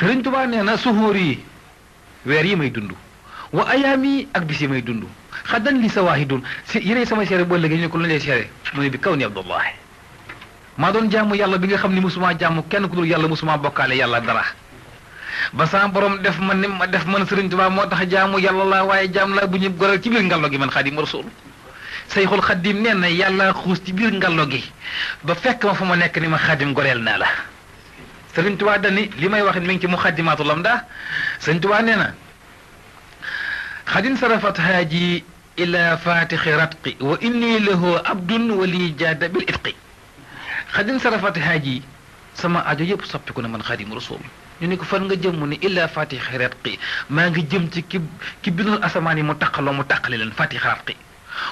Sëriñ Tuubaa nee na suhóor yi weer yi may dund wa ayaam yi ak bis yi may dund xaddan li sa waahidun si yéenay sama seere boo léegi ñu ne ko lu lay seere mu ne bi kaw ni abdullahi maa doon jaamu yàlla bi nga xam ni musuma jaamu kenn ku dul yàlla musuma bokkaale yàlla dara ba sama borom def man ni ma def man Sëriñ Tuubaa moo tax jaamu yàlla la waaye jaam la bu ñu goral ci biir ngallo gi man Xaadimu Rasuul Sayxul Xaadim nee na yàlla xuus ci biir ngallo gi ba fekk ma fa ma nekk ni ma Xaadim goreel naa la Sëriñ Tuubaa dani li may wax mi ngi ci Muxaddimaatul Amdah Sëriñ Tuubaa nee na xadin sarafat haaji ila fatixi ratqi wa inni lahu abdun wali jaada bil itqi xadin sarafat haaji sama ajo yëpp soppiku na man Xaadimu Rasuul ñu ne ko fan nga jëm mu ne illa fatixi ratqi maa ngi jëm ci ki bindoon asamaan yi mu taqale leen fatixi ratqi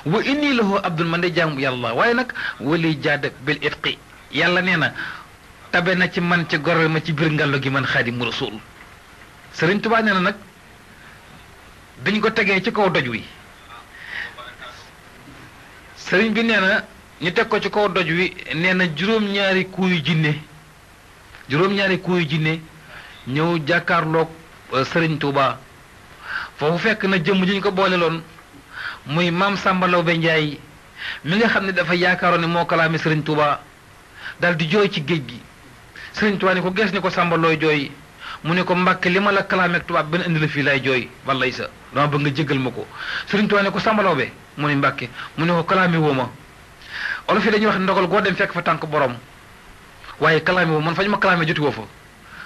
wa inni lahu abdun man de jaamu yàlla waaye nag wali jaada bil itqi yàlla nee na tabe na ci man ci gorel ma ci biir ngallo gi man Xaadimu Rasuul Sëriñ Tuubaa nee na nag dañ ko tegee ci kaw doj wi sëriñ bi nee na ñu teg ko ci kaw doj wi nee na juróom-ñaari kuuyu jinne ñëw jàkkaarloog Sëriñ Tuubaa foofu fekk na jëmm ji ñu ko boole loon muy maam Samba Lawbe Njaay mi nga xam ne dafa yaakaaroon ne moo kalaame Sëriñ Tuubaa dal di jooy ci géej gi Sëriñ Tuubaa ni ko gees ni ko Samba looy jooy mu ne ko Mbàkke li ma la kalaameeg tubaab benn indi la fii lay jooy wallay sa dama bëgg nga jéggal ma ko Sëriñ Tuubaa ne ko Samba Lawbe mu ne Mbàkke mu ne ko kalaame woo ma olof yi dañuy wax ndogal goo dem fekk fa tànk borom waaye kalaame woo man fa ñu ma kalaamee joti woo fa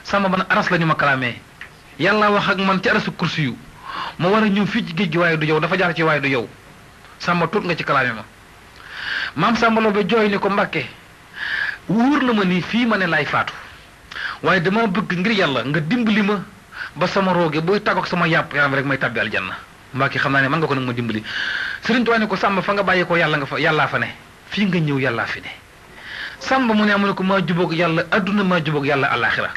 Samba man aras la ñu ma kalaamee yàlla wax ak man ci arasu kursi yu ma war a ñëw fii ci géej gi waaye du yow dafa jaar ci waaye du yow Samba tuut nga ci kalaame ma maam Samba Lawbe jooy ni ko Mbàkke wóor na ma ni fii ma ne laay faatu waaye dama bëgg ngir yàlla nga dimbali ma ba sama rooge buy tàggoog sama yàpp yaram rek may tàbbi aljanna Mbàkke xam naa ne man nga ko nag ma dimbali Sëriñ Tuubaa ne ko Samba fa nga bàyyi ko yàlla nga fa yàllaa fa ne fii nga ñëw yàllaa fi ne Samba mu ne ko maa jubóog yàlla adduna maa jubóog yàlla alaxira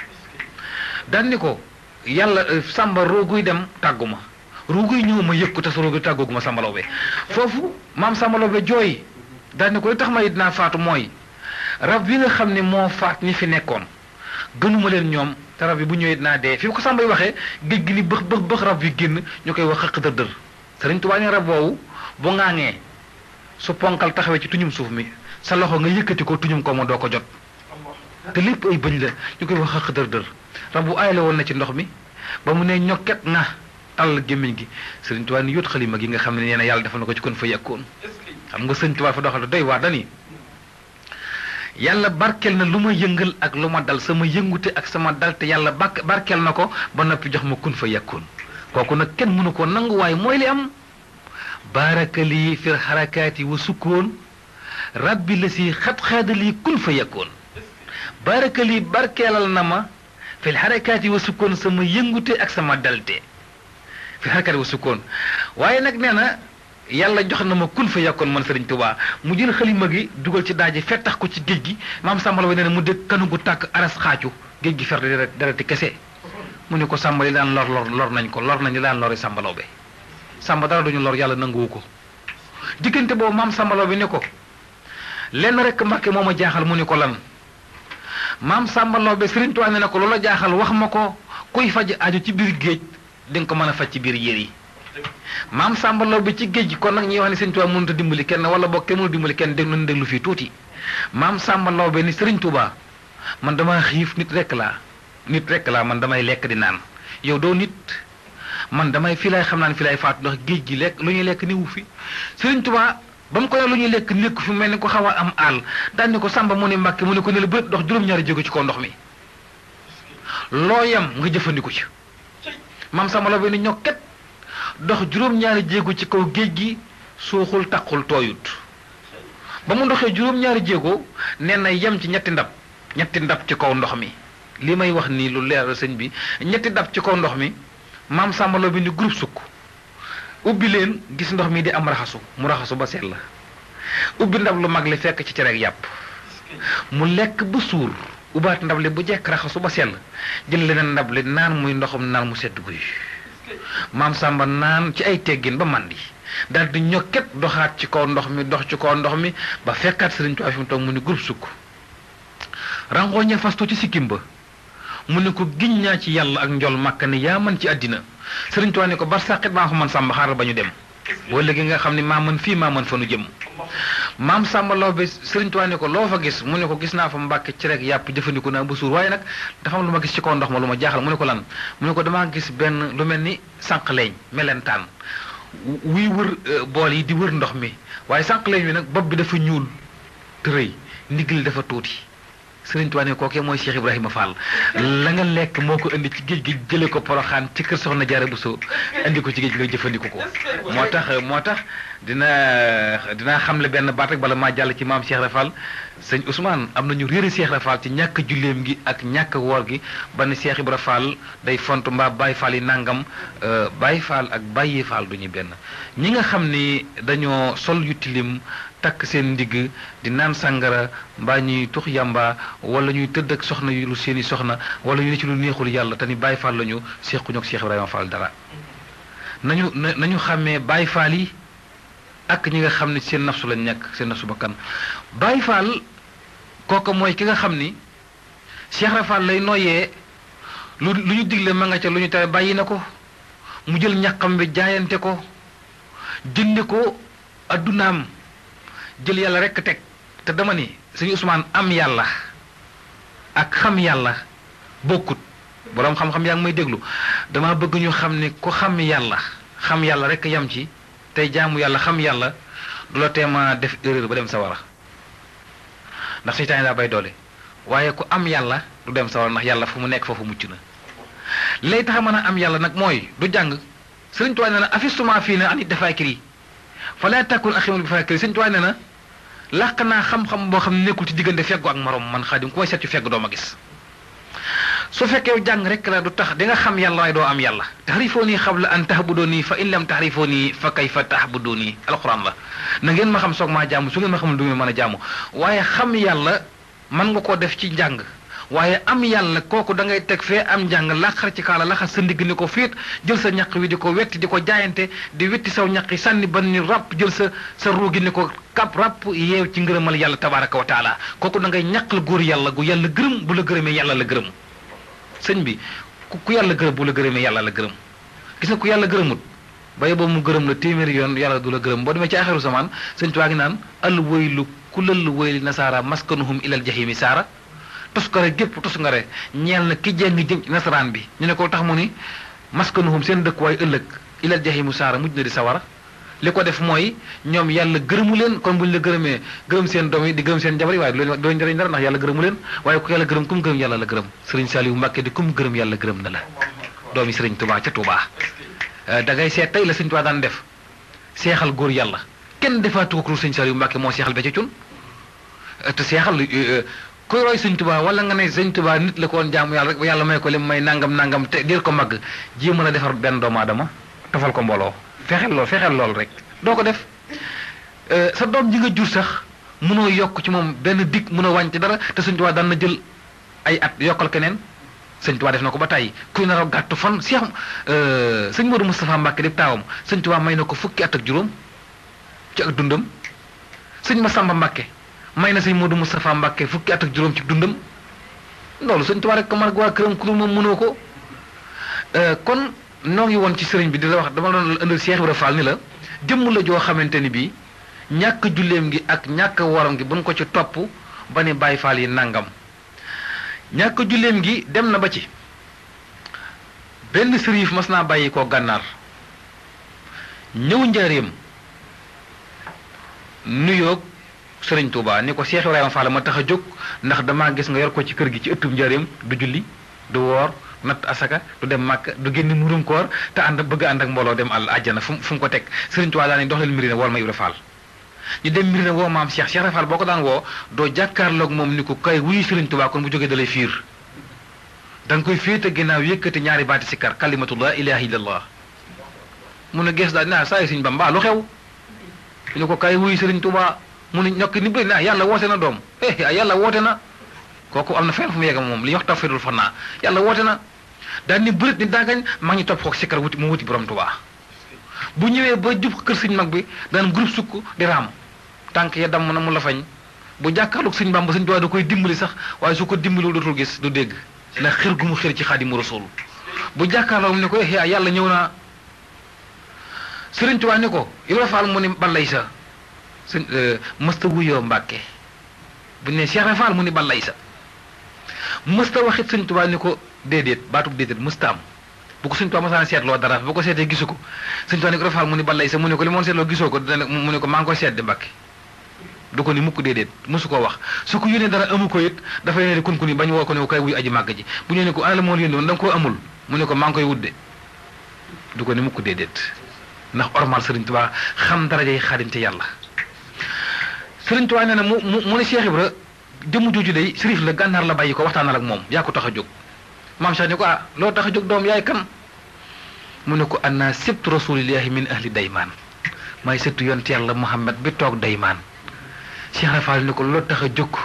daan ni ko yàlla Samba rooguy dem tàggu ma rooguy ñëw ma yëg ko te sa rooguy tàggoogu ma Samba Lawbe foofu maam Samba Lawbe jooy daan ni ko li tax ma dinaa faatu mooy rab bi nga xam ne moo faat ñi fi nekkoon gënuma leen ñoom te rab bi bu ñëwee dinaa dee fi ko Samba yi waxee géej gi ni bëx rab yi génn ñu koy wax xëq dër Sëriñ Tuubaa ne rab woowu bu ŋaaŋee su ponkal taxawee ci tuñum suuf mi sa loxo nga yëkkati ko tuñum ko ma doo ko jot te lépp ay bëñ la ñu koy wax xëq dër rab bu aay la woon na ci ndox mi ba mu ne ñokket nga tàll gémmiñ gi Sëriñ Tuubaa ni yóot xalima gi nga xam ne nee na yàlla defal na ko ci kon fa yàkkoon xam nga Sëriñ Tuubaa fa doxal doy waa dani yàlla barkeel na lu ma yëngal ak lu ma dal sama yëngute ak sama dal te yàlla barkeel na ko ba noppi jox ma kun fa yàkkoon kooku nag kenn mënu ko nangu waaye mooy li am baarakali fil xarakaati wa sukkoon rabbi la si xat-xaadali kun fa yàkkoon baarakali barkeelal na ma fil xarakaati wa sukkoon sama yëngute ak sama dalte fil xarakaati wa sukkoon waaye nag nee na yàlla jox na ma kun fa yàkkoon man Sëriñ Tuubaa mu jël xalima gi dugal ci daaji fettax ko ci géej gi maam Samba Lawbe nee na mu dégg kanu gu tàkk aras xaacu géej gi fer dereti kese mu ne ko Samba li daan lor nañ ko lor nañ li daan lori Samba Lawbe Samba dara duñu lor yàlla nanguwu ko diggante boobu maam Samba Lawbe ne ko lenn rek Mbàkke moo ma jaaxal mu ne ko lan maam Samba Lawbe Sëriñ Tuubaa ne na ko loola jaaxal wax ma ko kuy faj aju ci biir géej di nga ko mën a faj ci biir yére yi maam Samba Lawbe ci géej gi kon nag ñuy wax ne Sëriñ Tuubaa mënut a dimbali kenn wala boog kenn mënut a dimbali kenn déglu fii tuuti maam Samba Lawbe ni Sëriñ Tuubaa man dama xiif nit rek laa man damay lekk di naan yow doo nit man damay fii laay xam naa ne fii laay faatu ndax géej gi lekk lu ñuy lekk ni wu fi Sëriñ Tuubaa ba mu ko ne lu ñuy lekk nekku fi mel ni ko xaw a am àll daan ni ko Samba mu ne Mbàkke mu ne ko ne la bët dox juróom-ñaari jéego ci kaw ndox mi loo yem nga jëfandiku ci maam Samba Lawbe ni ñokket dox juróom-ñaari jéego ci kaw géej gi suuxul taqul tooyut ba mu ndoxee juróom-ñaari jéego nee na yem ci ñetti ndab ci kaw ndox mi li may wax nii lu leer sëñ bi ñetti ndab ci kaw ndox mi maam Samba Lawbe ni groupe sukk ubbi leen gis ndox mi di am raxasu mu raxasu ba seet la ubbi ndab lu mag li fekk ci cere ak yàpp mu lekk ba suur ubbaat ndab li bu jekk raxasu ba sell jël leneen ndab li naan muy ndoxum naan mu sedd guy maam Samba naan ci ay teggin ba màndi daal di ñokket doxaat ci kaw ndox mi dox ci kaw ndox mi ba fekkaat Sëriñ Tuubaa fi mu toog mu ni groupe sukk rangoo ña fasto ci sikkim ba mu ne ko giñ naa ci yàlla ak njol màkk ne yaa mën ci àddina Sëriñ Tuubaa ne ko bar sàqit maa ko man Sàmba xaaral ba ñu dem boo léegi nga xam ne maa mën fii maa mën fa nu jëm maam Sàmba Lawbe Sëriñ Tuubaa ne ko loo fa gis mu ne ko gis naa fa Mbàkke ci rek yàpp jëfandiku naa ba suur waaye nag dafa am lu ma gis ci kaw ndox ma lu ma jaaxal mu ne ko lan mu ne ko damaa gis benn lu mel ni sànq leeñ melentaan wuy wër bool yi di wër ndox mi waaye sànq leeñ wi nag bopp bi dafa ñuul te rëy ndigli dafa tuuti Sëriñ Tuubaa ne kookee mooy Cheikh Ibrahima Fall la nga lekk moo ko indi ci géej gi jëlee ko Poroxaan ci kër Soxna Jaara Buso indi ko ci géej gi nga jëfandiku ko moo tax dinaa xamle benn baat rek bala maa jàll ci maam Cheikh Ibra Fall sëñ Ousmane am na ñu réeri Cheikh Ibra Fall ci ñàkk julleem gi ak ñàkk woor gi ba ne Cheikh Ibra Fall day font mbaa Baye Fall yi nangam Baye Fall ak Baye Fall du ñu benn ñi nga xam ni dañoo sol yu tilim takk seen ndigg di naan sàngara mbaa ñuy tux yàmba wala ñuy tëdd ak soxna yu lu seeni soxna wala ñu ne ci lu neexul yàlla te ni Baye Fall lañu sequñu ak Cheikh Ibrahima Fall dara nañu xàmmee Baye Fall yi ak ñi nga xam ne seen nafsu lañ nekk seen nafsu bakkan Baye Fall kooku mooy ki nga xam ni Cheikh Ibra Fall lay noyyee lu ñu digle ma nga ca lu ñu tere bàyyi na ko mu jël ñaqam bi jaayante ko jënde ko addunaam jël yàlla rekk teg te dama ni sëñ Ousmane am yàlla ak xam yàlla bokkut boroom xam-xam yaa ngi may déglu dama bëgg ñu xam ne ku xam yàlla rekk yam ci tey jaamu yàlla xam yàlla du la teema def erreur ba dem sawara ndax seytaane daa bay doole waaye ku am yàlla du dem sawara ndax yàlla fu mu nekk foofu mucc na lay tax a mën a am yàlla nag mooy du jàng Sëriñ Tuubaa nee na afistuma fii na anit dafaakiri fala takun aximul bi faakiri Sëriñ Tuubaa nee na làq naa xam-xam boo xam ne nekkul ci diggante feggu ak morom man Xaadim ku may seet ci fegg doo ma gis su fekkee jàng rek la du tax di nga xam yàlla waaye doo am yàlla taxrifooni xabla an tahbuduni fa in lam taxrifooni fa kayfa tahbuduni alquran la na ngeen ma xam soog maa jaamu su ngeen ma xamul du ngeen mën a jaamu waaye xam yàlla mën nga koo def ci njàng waaye am yàlla kooku da ngay teg fee am njàng laqar ci kaala laxas sa ndigg ni ko fiit jël sa ñaq wi di ko wetti di ko jaayante di wetti saw ñaq yi sànni ban ni ràpp jël sa ruugi ni ko kap ràpp yeew ci ngërëmal yàlla tabaraka wa taala kooku da ngay ñaqal góor yàlla gu yàlla gërëm bu la gërëmee yàlla la gërëm sëñ bi ku yàlla gërëm bu la gërëmee yàlla la gërëm gis nga ku yàlla gërëmut baye boobu mu gërëm la téeméeri yoon yàlla du la gërëm boo demee ci axiru samaan sëñ Tuubaa ngi naan al waylu kulal wayli nasaara maskanuhum ilal jahimi saara toskare gépp toskare ñeel na ki jeng jëm ci nasaraan bi ñu ne ko tax mu ni maskanuhum seen dëkkuwaay ëllëg ilal jahimu saara mujj na di sawara li ko def mooy ñoom yàlla gërëmu leen kon buñ la gërëmee gërëm seen doom yi di gërëm seen jabar yi waaye du leen jëriñ dara ndax yàlla gërëmu leen waaye ku yàlla gërëm kum gërëm yàlla la gërëm Sëriñ Saliou Mbàkke di kum gërëm yàlla gërëm na la doomi Sëriñ Tuubaa ca Tuubaa da ngay seet tey la Sëriñ Tuubaa daan def seexal góor yàlla kenn defaatu ko Sëriñ Saliou Mbàkke moo seexal ba ca cun te seexal kuy roy Sëriñ Tuubaa wala nga ne Sëriñ Tuubaa nit la ko woon jaamu yàlla rek yàlla may ko lim may nangam te dir ko màgg ji mën a defar benn doomu aadama tofal ko mbooloo fexeel lool rek doo ko def sa doom ji nga jur sax mënoo yokk ci moom benn dig mënoo wàññi ci dara te Sëriñ Tuubaa daan na jël ay at yokkal keneen Sëriñ Tuubaa def na ko ba tàyyi kuy nar a gàttu fan Cheikh sëñ Modou Moustapha Mbacke di taawam Sëriñ Tuubaa may na ko fukki at ak juróom ci ak dundam sëñ Massamba Mbacke may na sëñ Modou Moustapha Mbacke fukki at ak juróom ci dundam loolu Sëriñ Tuubaa rek ko man waa këram ku dul moom mënoo ko kon noo ngi woon ci sëriñ bi di la wax dama doon indil Cheikh Ibra Fall ni la jëmm la joo xamante ni bii ñàkk julleem gi ak ñàkk waram gi buñ ko ci topp ba ni Baay Faal yi nangam ñàkk julleem gi dem na ba ci benn sërif mas naa bàyyi koo gànnaar ñëw njaareem nuyoog Sëriñ Tuubaa ni ko Cheikh Ibrahima Fall ma tax a jóg ndax damaa gis nga yor ko ci kër gi ci ëttub njaareem du julli du woor natt asaka du dem màkk du génn murum koor te bëgg ànd ak mbooloo dem àll àjjana fu mu ko teg Sëriñ Tuubaa daa ne dox leen Mirina wool ma Ibra Fall ñu dem Mirina woo maam Cheikh Ibra Fall boo ko daan woo doo jàkkaarloog moom ni ko kay wuyu Sëriñ Tuubaa kon bu jógee dalay fiir da nga koy féete ginnaaw yëkkati ñaari baati sikkar kalimatu la ilaha illallah mu ne gees daal saa yi Sëriñ Bamba lu xew ñu ko kay wuyu Sëriñ Tuubaa mu ne ñokki ni bëri yàlla woote na doom yàlla woote na kooku am na fenn fu mu yegg moom li ñuy wax tawfiidul fanaa yàlla woote na daal ni bërit ni daagañ maa ngi topp xoog sikkar wuti mu wuti borom Tuubaa bu ñëwee ba jub kër sëñ mag bi daan groupe sukk di raam tànk ya damm na mu la fañ bu jàkkaarloog sëñ Bamba sëñ Tuubaa da koy dimbali sax waaye su ko dimbaliwul dootul gis du dégg ndax xër gu mu xër ci Xaadimu Rasuul bu jàkkaarloo mu ne ko yàlla ñëw naa Sëriñ Tuubaa ni ko Ibra Faal mu ni balay sa sëñ mësta wuyoo Mbàkke bu ne Cheikh Ibra Faal mu ni balay sa mësta waxit Sëriñ Tuubaa ni ko déedéet baatub déedéet mësta am bu ko Sëriñ Tuubaa mosaan seetloo dara bu ko seetee gisu ko Sëriñ Tuubaa ni ko Ibra Faal mu ni balay sa mu ne ko li moon seetloo gisoo ko mu ne ko maa ngi koy seet di Mbàkke du ko ni mukk déedéet mosu koo wax su ko yónnee dara amu ko it dafay ne kun ku ni bañ woo ko ne ko kay wuy aji màgg ji bu ñu ne ko ana la moo yónnee woon da nga koo amul mu ne ko maa ngi koy wudde du ko ni mukk déedéet ndax ormal Sëriñ Tuubaa xam darajay Xaadim ci yàlla Sëriñ Tuubaa nee na mu ne Cheikh Ibra jëmm jooju day sërif la gànnaar la bàyyi ko waxtaanal ak moom yaa ko tax a jóg maam Cheikh ni ko loo tax a jóg doom yaay kan mu ne ko anna sibtu rasulillahi min ahli daymaan maay sëttu yonent yàlla Muhammad bi toog daymaan Cheikh Ibra Fall ni ko lu tax a jóg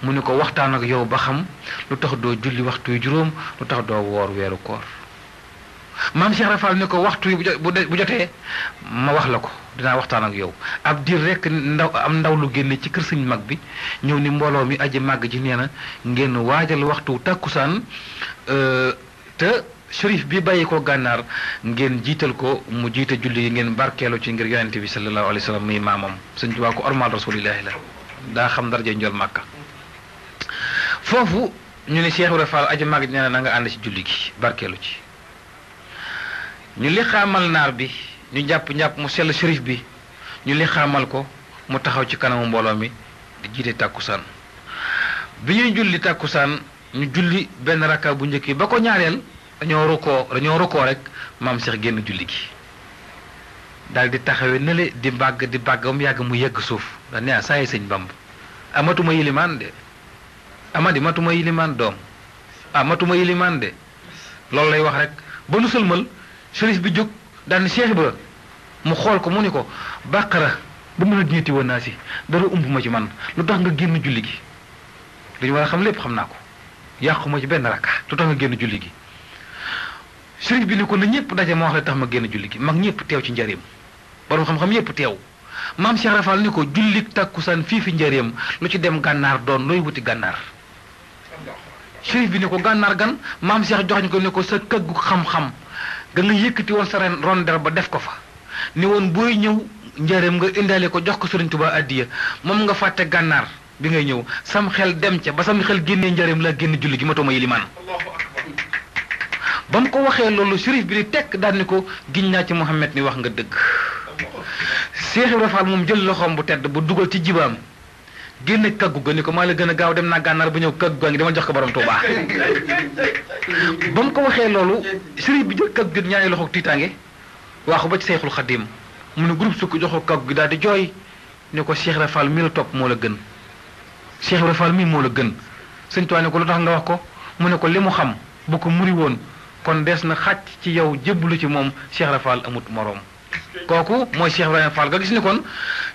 mu ne ko waxtaan ak yow ba xam lu tax doo julli waxtu yu juróom lu tax doo woor weeru koor maam Cheikh Ibra Fall ni ko waxtu yi bu jotee ma wax la ko dinaa waxtaan ak yow ab diir rek ndaw lu génne ci kër sëñ mag bi ñëw ni mbooloo mi aji màgg ji nee na ngeen waajal waxtu tàkkusaan te shérif bi bàyyi ko gànnaar ngeen jiital ko mu jiite julli yi ngeen barkeelu ci ngir yonente bi sallallahu alayhi wa sallam muy maamam Sëñ Tuubaa ko ormal rasulillahi la daa xam daraja njool màkka foofu ñu ne Cheikh Ibra Fall aji màgg ji nee na nga ànd ci julli gi barkeelu ci ñu li xaamal naar bi ñu jàpp mu sell shérif bi ñu li xaamal ko mu taxaw ci kanamu mbooloo mi di jiite tàkkusaan bi ñuy julli tàkkusaan ñu julli benn rakka bu njëkk ba ko ñaareel dañoo rukkoo rek maam Cheikh génn julli gi daal di taxawee nele di bàgg ba mu yàgg mu yegg suuf da ne saa yi sëñ Bamb amatuma yilimaan de amadi matuma yilimaan doom matuma yilimaan de loolu lay wax rek ba nu sëlmal shérif bi jóg daal ni Cheikh Ibra mu xool ko mu ni ko bàqara ba mën a ñeeti woon naa si dara ump ma ci man lu tax nga génn julli gi li ñu war a xam lépp xam naa ko yàquma ci benn rakka lu tax nga génn julli gi sëriñ bi ni ko na ñëpp daje ma wax la tax ma génn julli gi mag ñëpp teew ci njëriñam borom xam-xam yëpp teew maam Cheikh Ibra Fall ni ko jullik tàkkusaan fii fi njëriñam lu ci dem gànnaar doon looy wuti gànnaar sëriñ bi ni ko gànnaar gan maam Cheikh joxañ ko ni ko sa këggu xam-xam ga nga yëkkati woon sa ren rondel ba def ko fa ni woon booy ñëw njëriñam nga indaale ko jox ko Sëriñ Tuubaa addiya moom nga fàtte gànnaar bi ngay ñëw sam xel dem ca ba sam xel génnee njëriñam la génn julli gi matuma yilimaan ba mu ko waxee loolu shérif bi di tekk daal ni ko giñ naa ci Muhammad ni wax nga dëgg Cheikh Ibra Fall moom jël loxoom bu tedd bu dugal ci jibaam génne kaggu ga ni ko maa la gën a gaaw dem naa gànnaar ba ñëw kaggu gaa ngi dama jox ko borom Tuubaa ba mu ko waxee loolu shérif bi jël kaggu gi ñaari loxo tiitaange waaxu ba ci Seexul Xadiim mu ne groupe sukk joxo kaggu gi daal di jooy ni ko Cheikh Ibra Fall mi la topp moo la gën Cheikh Ibra Fall mii moo la gën Sëñ Tuubaa ne ko lu tax nga wax ko mu ne ko li mu xam bu ko muri woon kon des na xàcc ci yow jébbalu ci moom Cheikh Ibra Fall amut moroom kooku mooy Cheikh Ibrahima Fall nga gis ni kon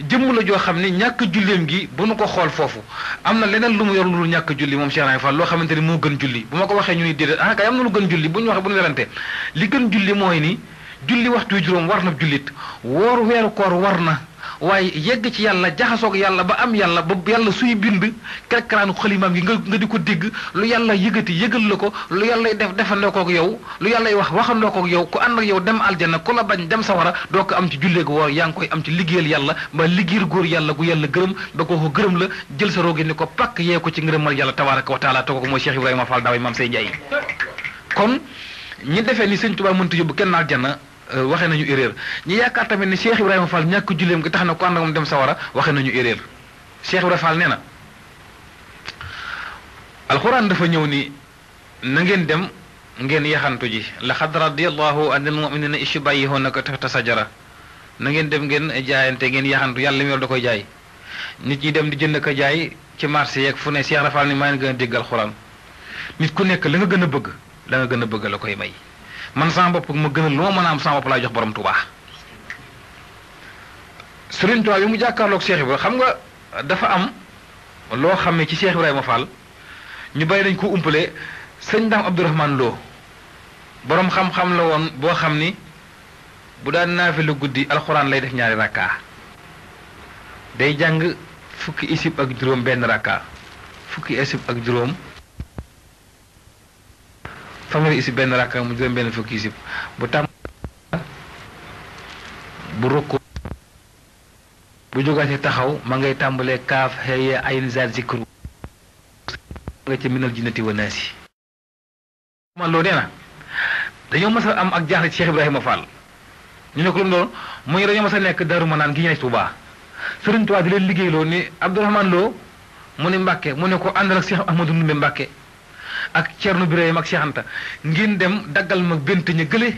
jëmm la joo xam ni ñàkk julleem gi bu nu ko xool foofu am na leneen lu mu yor lu ñàkk julli moom Cheikh Ibrahima Fall loo xamante ni moo gën julli bu ma ko waxee ñu ni déedéet kay am na lu gën julli bu ñu waxee bu ñu werante li gën julli mooy ni julli waxtu juróom war na jullit woor weeru koor war na waaye yegg ci yàlla jaxasoog yàlla ba am yàlla ba yàlla suy bind kerkaraanu xalimaam gi nga di ko dégg lu yàlla yëgati yëgal la ko lu yàlla def defandoo koog yow lu yàlla wax waxandoo koog yow ku ànd ak yow dem aljana ku la bañ dem sawara doo ko am ci julleegu woor yaa ngi koy am ci liggéeyal yàlla ba liggéeyal góor yàlla gu yàlla gërëm ba ko gërëm la jël sa roogi ni ko pakk yee ko ci ngërëmal yàlla tabaraka wa taala toog ko mooy Cheikh Ibrahima Fall daaway maam say njaay kon ñi defee ni Sëñ Tuubaa mënta yóbbu kenn aljana waxee nañu erreur ñi yaakaar tamit ni Cheikh Ibrahima Fall ñàkk julleem gi tax na ko ànd ak moom dem sawara waxee nañu erreur Cheikh Ibrahima Fall nee na alxuraan dafa ñëw ni na ngeen dem ngeen yaxantu ji laqad radiyallahu anil mu'minina is yubayyi'unaka tahta sajara na ngeen dem ngeen jaayante ngeen yaxantu yàlla mi yor da koy jaay nit ñi dem di jënd ko jaay ci marché yeeg fu ne Cheikh Ibrahima Fall ni maa ngi gën a dégg alxuraan nit ku nekk la nga gën a bëgg la nga gën a bëgg la koy may man sama bopp ma gënal lu ma mën a am sama bopp laa jox borom Tuubaa Sëriñ Tuubaa bi mu jàkkaarloog Cheikh Ibrahima xam nga dafa am loo xam ne ci Cheikh Ibrahima Fall ñu bàyyi dañ ko umpale sëñ Daam Abdourahmane Lo borom xam-xam la woon boo xam ni bu daan naafi la guddi alxuraan lay def ñaari rakka day jàng fukki isib ak juróom benn rakka fukki isib ak juróom fanweeri isib benn rakka mu juróom benn fukki isib bu tàmm bu rukku bu jógaatee taxaw ma ngay tàmbalee kaaf xëye ayn zaat zikru nga ci minal jinnati wa naasi man loo nee na dañoo mës a am ak jaaxle ci Cheikh Ibrahima Fall ñu ne ko lu mu doon muy dañoo mës a nekk Daaru Manaan gi ñu ne Tuubaa Sëriñ Tuubaa di leen liggéeyloo ni Abdourahmane Lo mu ne Mbàkke mu ne ko àndal ak Cheikh Ahmadou Ndumbe Mbàkke ak Ceerno Birahim ak Cheikh Anta ngeen dem daggal ma bent ña gële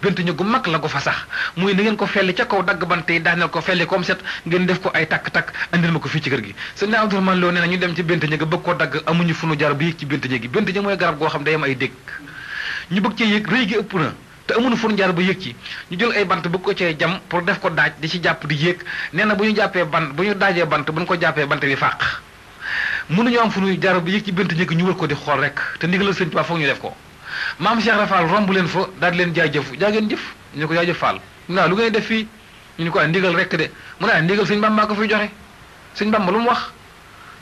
bent ña gu mag la ko fa sax muy na ngeen ko felli ca kaw dagg bante yi daaneel ko felli comme set ngeen def ko ay takk-takk andil ma ko fii ci kër gi sëñ Abdourahmane Lo nee na ñu dem ci bent ña ga bëgg koo dagg amuñu fu nu jar bi yëg ci bent ña gi bent ña mooy garab goo xam day am ay dégg ñu bëgg cee yëg rëy gi ëpp na te amuñu fu nu jar ba yëg ci ñu jël ay bant bëgg ko cee jam pour def ko daaj di ci jàpp di yéeg nee na bu ñu jàppee bant bu ñu daajee bant bu ñu ko jàppee bant bi fàq mënuñu am fu nu jar ba yëg ci bent ña gi ñu wër ko di xool rek te ndigalal sëñ Tuubaa foog ñu def ko maam Cheikh Rafal romb leen fa daal di leen jaajëf jaageen jëf ñu ne ko jaajëf Fall lu ngay def fii ñu ne ko ndigal rek de mu ne ndigal sëñ Bamba ko fiy joxe sëñ Bamba lu mu wax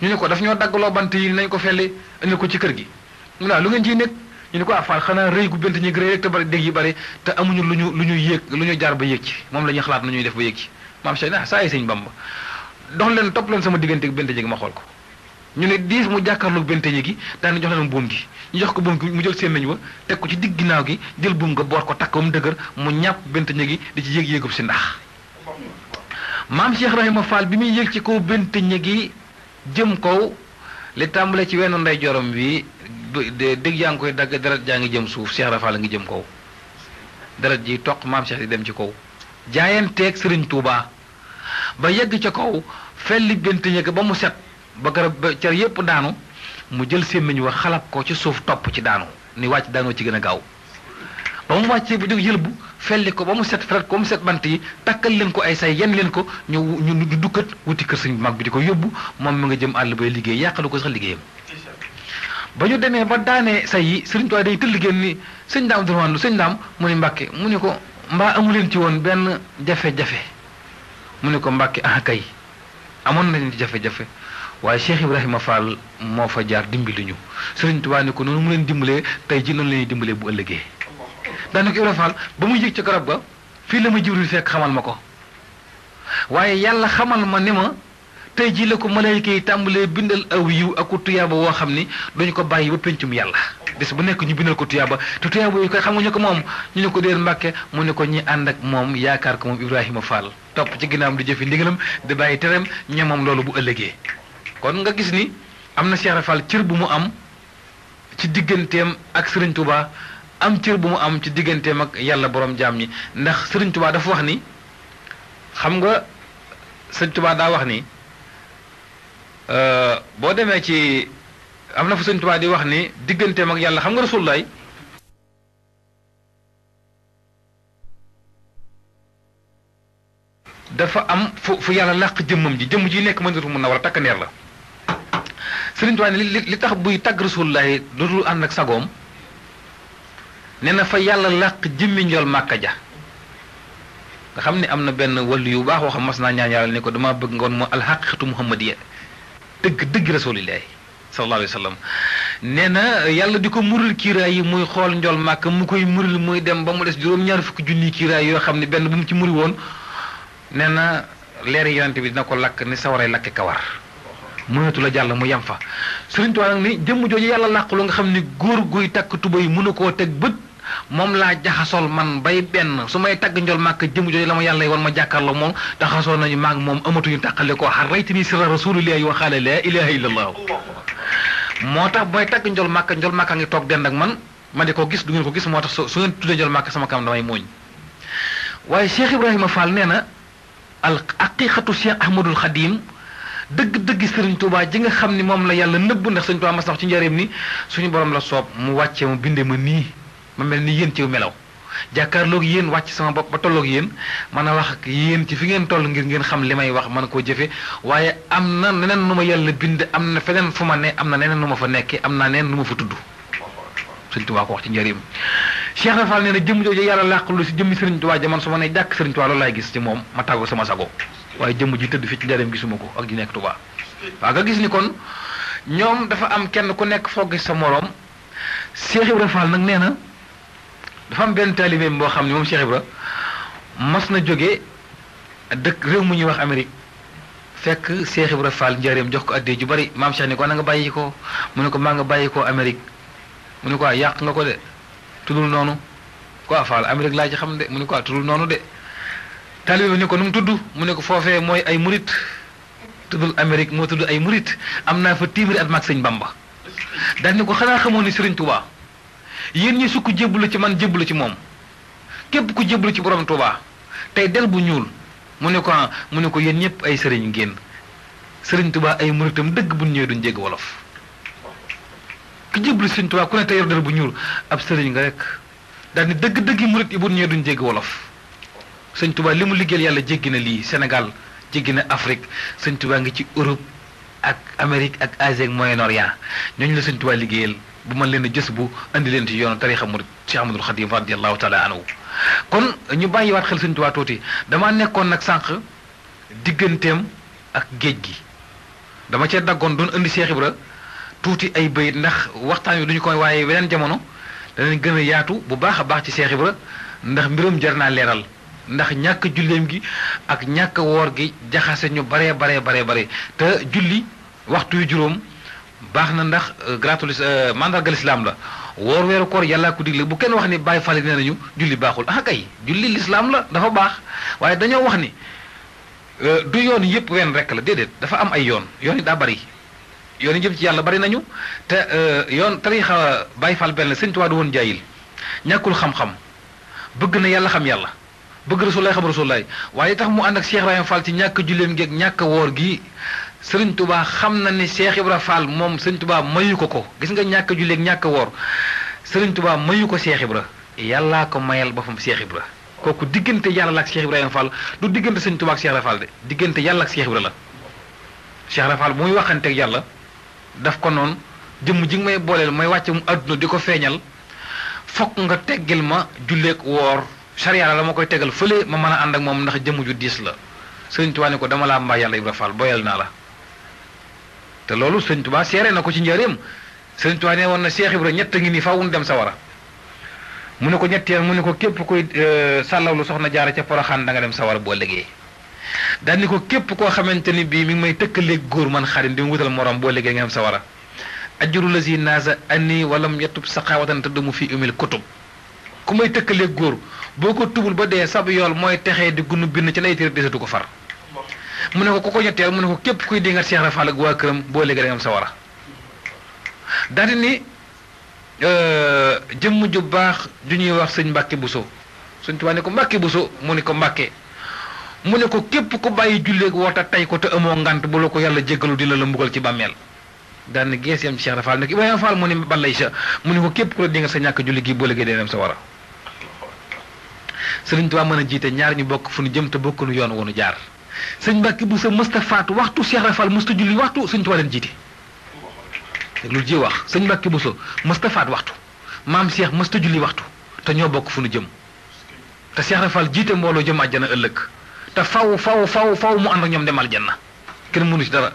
ñu ne ko daf ñoo daggaloo bant yi nañ ko felli indi ko ci kër gi mu ne lu ngeen ciy nekk ñu ne ko Fall xanaa rëy gu bent ñi rëy rek te bari dégg yi bari te amuñu lu ñu yéeg lu ñu jaar ba yéeg ci moom la ñuy xalaat nu ñuy def ba yéeg ci maam Cheikh saa yi sëñ Bamba dox leen topp leen sama diggante bent ñi gi ma xool ko ñu ne diis mu jàkkaarloog bente ñi gi daana jox leen buum gi ñu jox ko buum gi mu jël sémmiñ wa teg ko ci digg ginnaaw gi jël buum nga boor ko takk ba mu dëgër mu ñàpp bente ñi gi di ci yéeg-yéegub si ndax maam Cheikh Ibrahima Fall bi muy yéeg ci kaw bente ñi gi jëm kaw li tàmbale ci wenn nday jorom bi dégg yaa ngi koy dagg deret jaa ngi jëm suuf Cheikh Ibrahima Fall ngi jëm kaw deret ji toq maam Cheikh di dem ci kaw jaayanteeg Sëriñ Tuubaa ba yegg ca kaw felli bente ñi gi ba mu set ba garab ba car yépp daanu mu jël sémmiñ wax xalab ko ci suuf topp ci daanu ni wàcc daanoo ci gën a gaaw ba mu wàccee bu jóg yëlbu felli ko ba mu set fret ko mu set bant yi takkal leen ko ay say yen leen ko ñu dukkat wuti kër sëñ mag bi di ko yóbbu moom mi nga jëm àll bay liggéey yàqalu ko sax liggéeyam ba ñu demee ba daanee say yi sëriñ Tuubaa day tëll génn ni sëñ daam Abdourahmane Lo sëñ daam mu ni Mbàkke mu ni ko mbaa amuleen ci woon benn jafe-jafe mu ni ko Mbàkke ah kay amoon nañ ci jafe-jafe waaye Cheikh Ibrahima Fall moo fa jaar dimbali ñu Sëriñ Tuubaa ne ko noonu mu leen dimbalee tey ji noonu la ñuy dimbalee bu ëllëgee daanaka Ibrahima Fall ba muy yëg ca garab ga fii la ma Jibril fekk xamal ma ko waaye yàlla xamal ma ne ma tey ji la ko malayka yi tàmbalee bindal aw yiw ak ku tuyaaba woo xam ni dañu ko bàyyi ba pencum yàlla bis bu nekk ñu bindal ko tuyaaba te tuyaaba yi koy xam nga ñu ko moom ñu ne ko déer Mbàkke mu ne ko ñi ànd ak moom yaakaar ko moom Ibrahima Fall topp ci ginnaawam di jëfi ndigalam di bàyyi tereem ñe moom loolu bu ëllëgee kon nga gis ni am na Cheikh Fall cër bu mu am ci digganteem ak Sëriñ Tuubaa am cër bu mu am ci digganteem ak yàlla borom jaam ñi ndax Sëriñ Tuubaa dafa wax ni xam nga Sëriñ Tuubaa daa wax ni boo demee ci am na fu Sëriñ Tuubaa di wax ni digganteem ak yàlla xam nga Rasulullaay dafa am fu yàlla làq jëmmam ji jëmm ji nekk Madinatu Munawwara takkandeer la Sëriñ Tuubaa ne li tax buy tagg Rasulullaahi dootul ànd ak sagoom nee na fa yàlla làq jëmmi njool Màkka ja nga xam ne am na benn wàllu yu baax waxam mas naa ñaan yàlla ne ko dama bëgg ngoon moo alxaqiqatu muhammadiya dëgg Rasulullaahi sallallahu alayhi wa sallam nee na yàlla di ko muril kiiraay yi muy xool njool Màkka mu koy muril muy dem ba mu des juróom-ñaar fukki junni kiiraay yoo xam ne benn bu mu ci muri woon nee na leeri yonente bi dina ko lakk ni sawaray lakke kawar mënatu la jàll mu yem fa Sëriñ Tuubaa nag ni jëmm jooju yàlla làqulu nga xam ni góor guy takk tuba yi mënu koo teg bët moom laa jaxasool man bay benn su may tagg njol màkk jëmm jooju la ma yàlla wan ma jàkkaarloo moom taxasoo nañu maag moom amatuñu tàqale koo xar raytini sirra rasulillahi wa xaala laa ilaha illallah moo tax mooy tagg njol màkk ngi toog dend ak man ma di ko gis du ngeen ko gis moo tax su ngeen tuddee njol màkk sama kanam damay mooñ waaye Cheikh Ibrahima Fall nee na al aqiqatu Cheikh Ahmadul Xadim dëgg-dëgg Sëriñ Tuubaa ji nga xam ni moom la yàlla nëbb ndax Sëriñ Tuubaa mas nax ci njëriñ ni suñu borom la soob mu wàccee mu bindee ma nii ma mel ni yéen ci melaw jàkkaarloog yéen wàcc sama bopp ba tolloog yéen mën a wax ak yéen ci fi ngeen toll ngir ngeen xam li may wax mën koo jëfe waaye am na neneen nu ma yàlla bind am na feneen fu ma ne am na neneen nu ma fa nekkee am naa neneen nu ma fa tudd Sëriñ Tuubaa ko wax ci njëriñ Cheikh Rafal nee na jëmm jooju yàlla làqalu si jëmmi Sëriñ Tuubaa ja man su ma ne jàkk Sëriñ Tuubaa loolu laay gis ci moom ma tàggu sama sago waaye jëmm ji tëdd fi ci njëriñ gisuma ko ak ji nekk Tuubaa waaw nga gis ni kon ñoom dafa am kenn ku nekk foog gis sa moroom Cheikh Ibra Fall nag nee na dafa am benn taalibeem boo xam ne moom Cheikh Ibra mos na jóge dëkk réew mu ñuy wax Amérique fekk Cheikh Ibra Fall njaareem jox ko addee ju bari maam Cheikh ni ko na nga bàyyi ko mu ne ko maa nga bàyyi ko Amérique mu ne ko yàq nga ko de tuddul noonu quoi Fall Amérique laa ci xam de mu ne ko tuddul noonu de taalibe bi ni ko nu mu tudd mu ne ko foofee mooy ay murit tuddul Amérique moo tudd ay murit am naa fa téeméeri at maag sëñ Bamba daal ni ko xanaa xamoon ni Serigne Touba yéen ñi sukk jébbalu ci man jébbalu ci moom képp ku jébbalu ci borom Touba tey del bu ñuul mu ne ko yéen ñëpp ay sëriñ ngeen Serigne Touba ay muritam dëgg bu ñëwee duñ jégg wolof ku jébbalu Serigne Touba ku ne tey yor del bu ñuul ab sëriñ nga rek daal ni dëgg-dëgg murit yi bu ñëwee duñ jégg wolof Serigne Touba li mu liggéeyal yàlla jéggi na lii Sénégal jéggi na Afrique Serigne Touba ngi ci Europe ak Amérique ak Asie ak Moyen-Orient ñooñu la Serigne Touba liggéeyal bu mën leen a jës bu andi leen ci yoonu tarixa murid Cheikh Ahmadul Khadim radiyallahu taala anhu kon ñu bàyyiwaat xel Serigne Touba tuuti damaa nekkoon nag sànq digganteem ak géej gi dama cee daggoon doon indi Cheikh Ibra tuuti ay bayit ndax waxtaan wi duñu ko waaye weneen jamono danañ gën a yaatu bu baax a baax ci Cheikh Ibra ndax mbiram jar naa leeral ndax ñàkk julleem gi ak ñàkk woor gi jaxase ñu bare te julli waxtu yu juróom baax na ndax gratul mandargal islam la woor weeru koor yàllaa ko digle bu kenn wax ni bàyyi fale nee nañu julli baaxul ah kay julli lislaam la dafa baax waaye dañoo wax ni du yoon yëpp wenn rek la déedéet dafa am ay yoon yi daa bari yoon yi jëm ci yàlla bari nañu te yoon tariixa bàyyi fal benn Sëñ Tuubaa du woon jaayil ñàkkul xam-xam bëgg na yàlla xam yàlla bëgg rasulaay xam rasulaay waaye tax mu ànd ak Cheikh Ibrahima Fall ci ñàkk julleem gi ak ñàkk woor gi Sëriñ Touba xam na ni Cheikh Ibra Fall moom Sëriñ Touba mayu ko gis nga ñàkk julleeg ñàkk woor Sëriñ Touba mayu ko Cheikh Ibra yàllaa ko mayal boppam Cheikh Ibra kooku diggante yàlla ak Cheikh Ibrahima Fall du diggante Sëriñ Touba ak Cheikh Ibra Fall de diggante yàlla ak Cheikh Ibra la Cheikh Ibra Fall bu muy waxanteeg yàlla daf ko noonu jëmm ji nga may booleel may wàcce mu àdduna di ko feeñal fokk nga teggil ma julleeg woor sariya la ma koy tegal fële ma mën a ànd ak moom ndax jëmm ju diis la Sëriñ Touba ne ko dama laa mbaa yàlla Ibra Fall boyal naa la te loolu Sëriñ Touba seere na ko ci njëriñam Sëriñ Touba ne woon na Cheikh Ibra ñett ngi nii faaw ñu dem sawara mu ne ko ñetteel mu ne ko képp koy sàllawlu soxna jaara ca Poroxaan da nga dem sawara boo liggéey daal ni ko képp koo xamante ni bii mi ngi may tëkkaleeg góor man xarit di mu wutal morom boo liggéey nga dem sawara ajuru la si naasa anni walam yatub saqaawatan te mu fi umil kutub ku may tëkkaleeg góor boo ko tubul ba dee sab yool mooy texee di gunu bind ci lay téere desatu ko far mu ne ko ñetteel mu ne ko képp kuy dingat Cheikh Rafal ak waa këram boo léegi da nga am sawara daal di ni jëmm ju baax ju ñuy wax sëñ Mbàkke Buso Sëñ Tuubaa ne ko Mbàkke Buso mu ne ko Mbàkke mu ne ko képp ku bàyyi julleeg woota tey ko te amoo ngant bu la ko yàlla jéggalu di la mbugal ci bàmmeel daal ni gees yam ci Cheikh Rafal ne ko Ibrahima Fall mu ne balay sa mu ne ko képp ku la dingat sa ñàkk julli gi boo léegi dee am sawara Sëriñ Tuubaa mën a jiite ñaar ñu bokk fu ñu jëm te bokk nu yoon woonu jaar sëñ Mbàkke bu sa mësta faatu waxtu Cheikh Rafal mësta julli waxtu Sëñ Tuubaa leen jiite lu ji wax sëñ Mbàkke bu sa mësta faat waxtu maam Cheikh mësta julli waxtu te ñoo bokk fu ñu jëm te Cheikh Rafal jiite mbooloo jëm àjjana ëllëg te faw mu ànd ak ñoom dem aljanna kenn mënu ci dara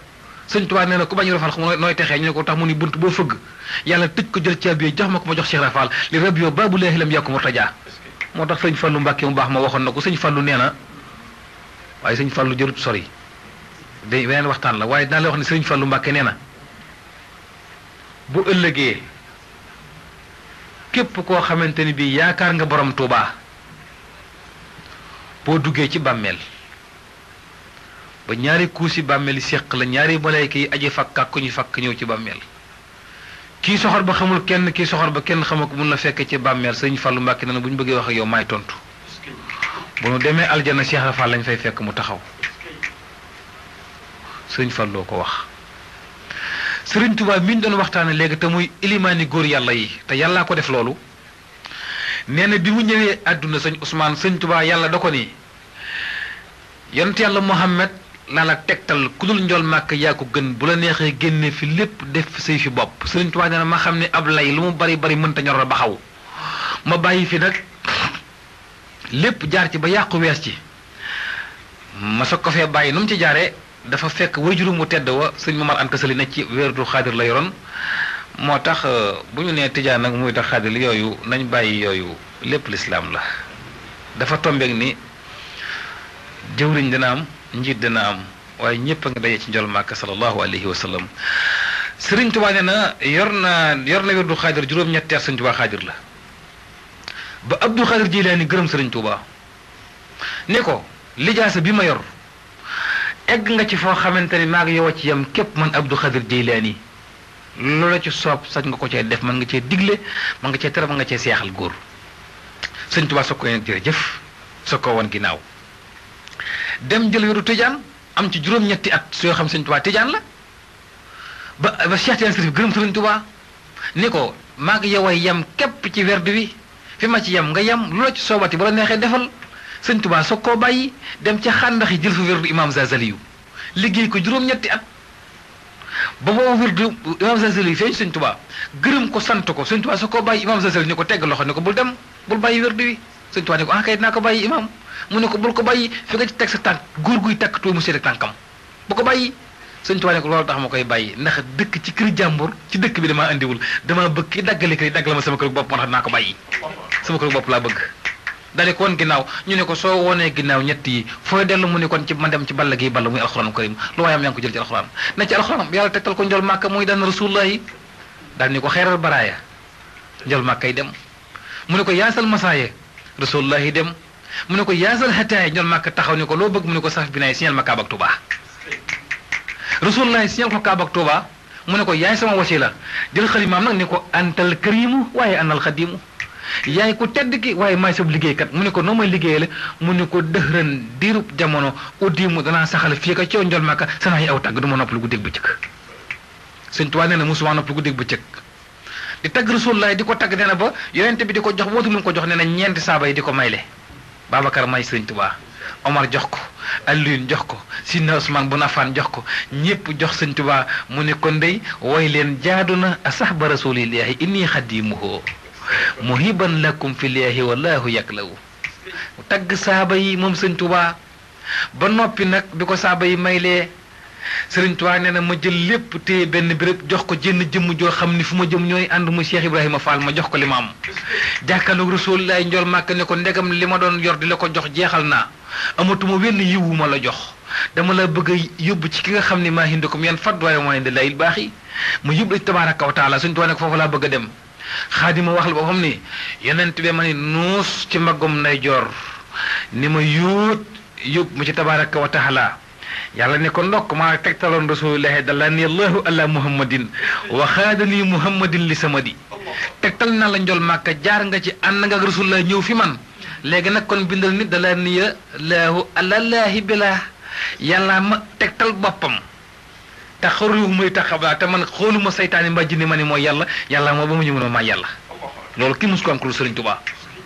Sëñ Tuubaa nee na ku bañ Rafal xam nooy texee ñu ne ko tax mu ni bunt boo fëgg yàlla tëj ko jël caabi jox ma ko ma jox Cheikh Rafal li rab yoo baabu laahi lam yàkku murtajaa moo tax sëñ Fallu Mbàkke mu baax ma waxoon na ko sëñ Fallu nee na waaye sëñ Fallu jërut sori day weneen waxtaan la waaye dinaa la wax ne sëñ Fallu Mbàkke nee na bu ëllëgee képp koo xamante ni bii yaakaar nga borom Tuubaa boo duggee ci bàmmeel ba ñaari kuusi bàmmeel yi séq la ñaari malayka yi aji fakk ak ku ñu fakk ñëw ci bàmmeel kii soxor ba xamul kenn kii soxor ba kenn xamul ko mun la fekk ci bàmmeel sëñ Fallu Mbàkke nee na bu ñu bëggee wax ak yow maay tontu bu nu demee aljana Cheikh Rafal lañ fay fekk mu taxaw sëñ Falloo ko wax Sëriñ Tuubaa mi ñu doon waxtaane léegi te muy ilimaani góor yàlla yi te yàllaa ko def loolu nee na bi mu ñëwee àdduna sëñ Ousmane Sëñ Tuubaa yàlla da ko ni yonent yàlla Muhammad laa la tegtal ku dul njool màkk yaa ko gën bu la neexee génne fi lépp def fi say fi bopp Sëriñ Tuubaa nee na ma xam ne ab lay lu mu bari mënta ñor ba xaw ma bàyyi fi nag lépp jaar ci ba yàqu wees ci ma soog ko fee bàyyi nu mu ci jaaree dafa fekk wayjuru mu tedd wa sëñ Momar Anta Sali ne ci wéeratu xaadir la yoroon moo tax bu ñu nee tijaan nag muy tax xaadir yooyu nañ bàyyi yooyu lépp lislaam la dafa tombeek ni jëwriñ dina am njiit dina am waaye ñëpp a nga daje ci njol Màkka sallallahu alayhi wa sallam Sëriñ Tuubaa nee na yor na wirdu xaadir juróom-ñetti at Sëriñ Tuubaa xaadir la ba Abdul Xaadir Jilaani gërëm Sëriñ Tuubaa ne ko lijaasa bi ma yor egg nga ci foo xamante ni maa ngi yow ci yam képp man Abdul Xaadir Jilaani loola ci soob sañ nga ko cee def man nga cee digle man nga cee tere man nga cee seexal góor Sëriñ Tuubaa soog ko nag jërëjëf soog ko woon ginnaaw dem jël wirdu tijaan am ci juróom-ñetti at soo xam Sëriñ Tuubaa tijaan la ba Cheikh Tijaan Sërif gërëm Sëriñ Tuubaa ni ko maa ngi yow yam képp ci werd wi fi ma ci yam nga yam loola ci soobati bu la neexee defal Sëriñ Tuubaa soog koo bàyyi dem ca xàndax yi jël fa wirdu Imaam Zazaliyu liggéey ko juróom-ñetti at ba boobu wirdu Imaam Zazaliyu feeñ Sëriñ Tuubaa gërëm ko sant ko Sëriñ Tuubaa soog koo bàyyi Imaam Zazaliyu ni ko tegg loxo ni ko bul dem bul bàyyi wirdu wi Sëriñ Tuubaa ni ko kay dinaa ko bàyyi imaam mu ne ko bul ko bàyyi fi nga ci teg sa tànk góor guy takk tuuti mu seet tànkam bu ko bàyyi Sëriñ Tuubaa ne ko loolu tax ma koy bàyyi ndax dëkk ci kër jàmbur ci dëkk bi damaa andiwul damaa bëgg ki daggale kër daggal ma sama kër bopp moo tax dinaa ko bàyyi sama kër bopp laa bëgg dale ko woon ginnaaw ñu ne ko soo wonee ginnaaw ñett yi fooy dellu mu ne kon ci ma dem ci balla gi balla muy alxuraanu karim lu waayam yaa ngi ko jël ci alxuraan na ci alxuraan yàlla tegtal ko njol màkka muy daan rasulullah yi daal ni ko xeeral baraaya njol màkka yi dem mu ne ko yaasal masaaye rasulullah yi dem mu ne ko yaasal xataay njol màkka taxaw ni ko loo bëgg mu ne ko saf bi naay signal ma kaabak Tuubaa rasulullah signal ko kaabak Tuubaa mu ne ko yaay sama wasila jël xalimaam nag ni ko antal karimu waaye anal xadimu yaay ko tedd ki waaye maay sab liggéeykat mu ne ko noo may liggéeyale mu ne ko dëxëran diirub jamono uddimu danaa saxal fii ka coow njol màkka sanaa yi aw tàgg du ma nopp lu guddeeg bëccëg Sëriñ Tuubaa nee na musuma nopp lu guddeeg bëccëg di tagg rasulullah di ko tagg nee na ba yonente bi di ko jox wootu lu mu ko jox nee na ñeenti saaba yi di ko mayle Babacar may Sëriñ Tuubaa Omar jox ko Alioune jox ko Sidna Usmaan bu Affaan jox ko ñëpp jox Sëriñ Tuubaa mu ne ko ndey woy leen jaadu na asahba rasulillahi inni xadimuhu muhiban lakum fillahi wallahu yaklawu tagg saaba yi moom Sëriñ Tuubaa ba noppi nag bi ko saaba yi maylee Sëriñ Tuubaa nee na ma jël lépp téye benn béréb jox ko jënn jëmm joo xam ni fu ma jëm ñooy ànd mu Cheikh Ibrahima Fall ma jox ko li ma am jàkkaarloog Rasulullaay njol màkk ne ko ndegam li ma doon yor di la ko jox jeexal naa amatuma wenn yiwu ma la jox dama la bëgg a yóbbu ci ki nga xam ne maa hindakum yan fad waaye moo indi layil baax yi ma yóbbu la ci tabaaraka wa taala Sëriñ Tuubaa ne ko foofu laa bëgg a dem xaadima wax la boo xam ni yonent bi ma ni nuus ci mbaggum nday joor ni ma yóot yóbbu ma ci tabaaraka wa taala yàlla ne ko ndokk maa tegtaloon rasulillahi dallani allahu ala muhammadin wa xaadani muhammadin li samadi tegtal naa la njol màkka jaar nga ci ànd nga ak rasulullah ñëw fi man léegi nag kon bindal nit dallani allahu alallaahi bilaa yàlla ma tegtal boppam te xaruwu muy taxabaa te man xooluma saytaani mbaa jinni ma ni mooy yàlla moo ba mu ñu mën maa yàlla loolu kii mus ko am ku Sëriñ Tuubaa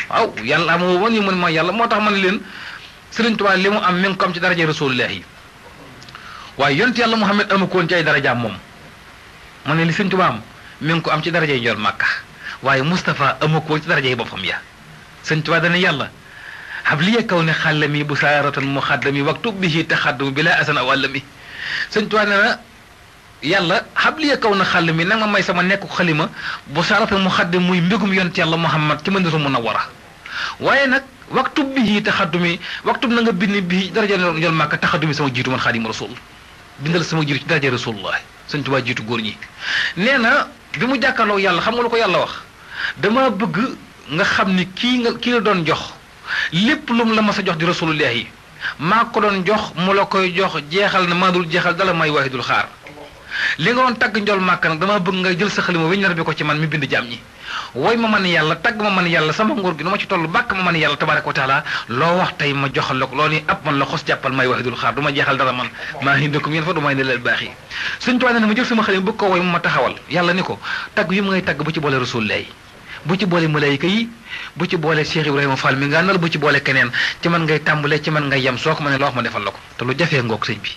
waaw yàlla moo ba ñu mën maa yàlla moo tax ma ne leen Sëriñ Tuubaa li mu am mi ngi ko am ci daraja rasulillahi waaye yonent yàlla Muhammad amu ko woon ci ay darajaam moom ma ne li Sëriñ Tuubaa am mi ngi ko am ci darajay njol màkka waaye Moustapha amu ko woon ci darajay boppam ya Sëriñ Tuubaa dana yàlla habliya kaw ne xàllami bu saaratan muxaddami waktub bihi taxaddum bila asan aw àllami Sëriñ Tuubaa nee na yàlla habliya kaw na xàllami nag ma may sama nekku xalima bu saaratan muxaddam muy mbégum yonent yàlla Muhammad ci Madinatu Munawwara waaye nag waktub bihi taxaddumi waktub na nga bind bii daraja njol màkka taxaddumi sama jiitu man Xaadimu Rasuul bindal sama jiitu ci daraja rasulullah Sëriñ Tuubaa jiitu góor ñi nee na bi mu jàkkaarloo yàlla xam nga lu ko yàlla wax dama bëgg nga xam ni kii la doon jox lépp lu mu la mas a jox di rasulullah yi maa ko doon jox mu la koy jox jeexal na maa dul jeexal dala may waahidul xaar li nga doon tagg njol màkk nag dama bëgg nga jël sa xalima weñ nar bi ko ci man mi bind jaam ñi woy ma man yàlla tagg ma man yàlla sama nguur gi nu ma ci toll bàkk ma man yàlla tabaaraka wa taala loo wax tey ma joxal la ko loolu ni ab man la xos jàppal may waahidul xaar du ma jeexal dara man maa hindakum yéen fa du may ne leen baax yi Sëriñ Tuubaa ne ma jël sama xalima bëgg ko woy mu ma taxawal yàlla ni ko tagg yi mu ngay tagg bu ci boole rasulullah yi bu ci boole malaayika yi bu ci boole Cheikh Ibrahima Fall mi nga nal bu ci boole keneen ci man ngay tàmbalee ci man ngay yem soo ko ma ne loo wax ma defal la ko te lu jafee ngoog sëñ bi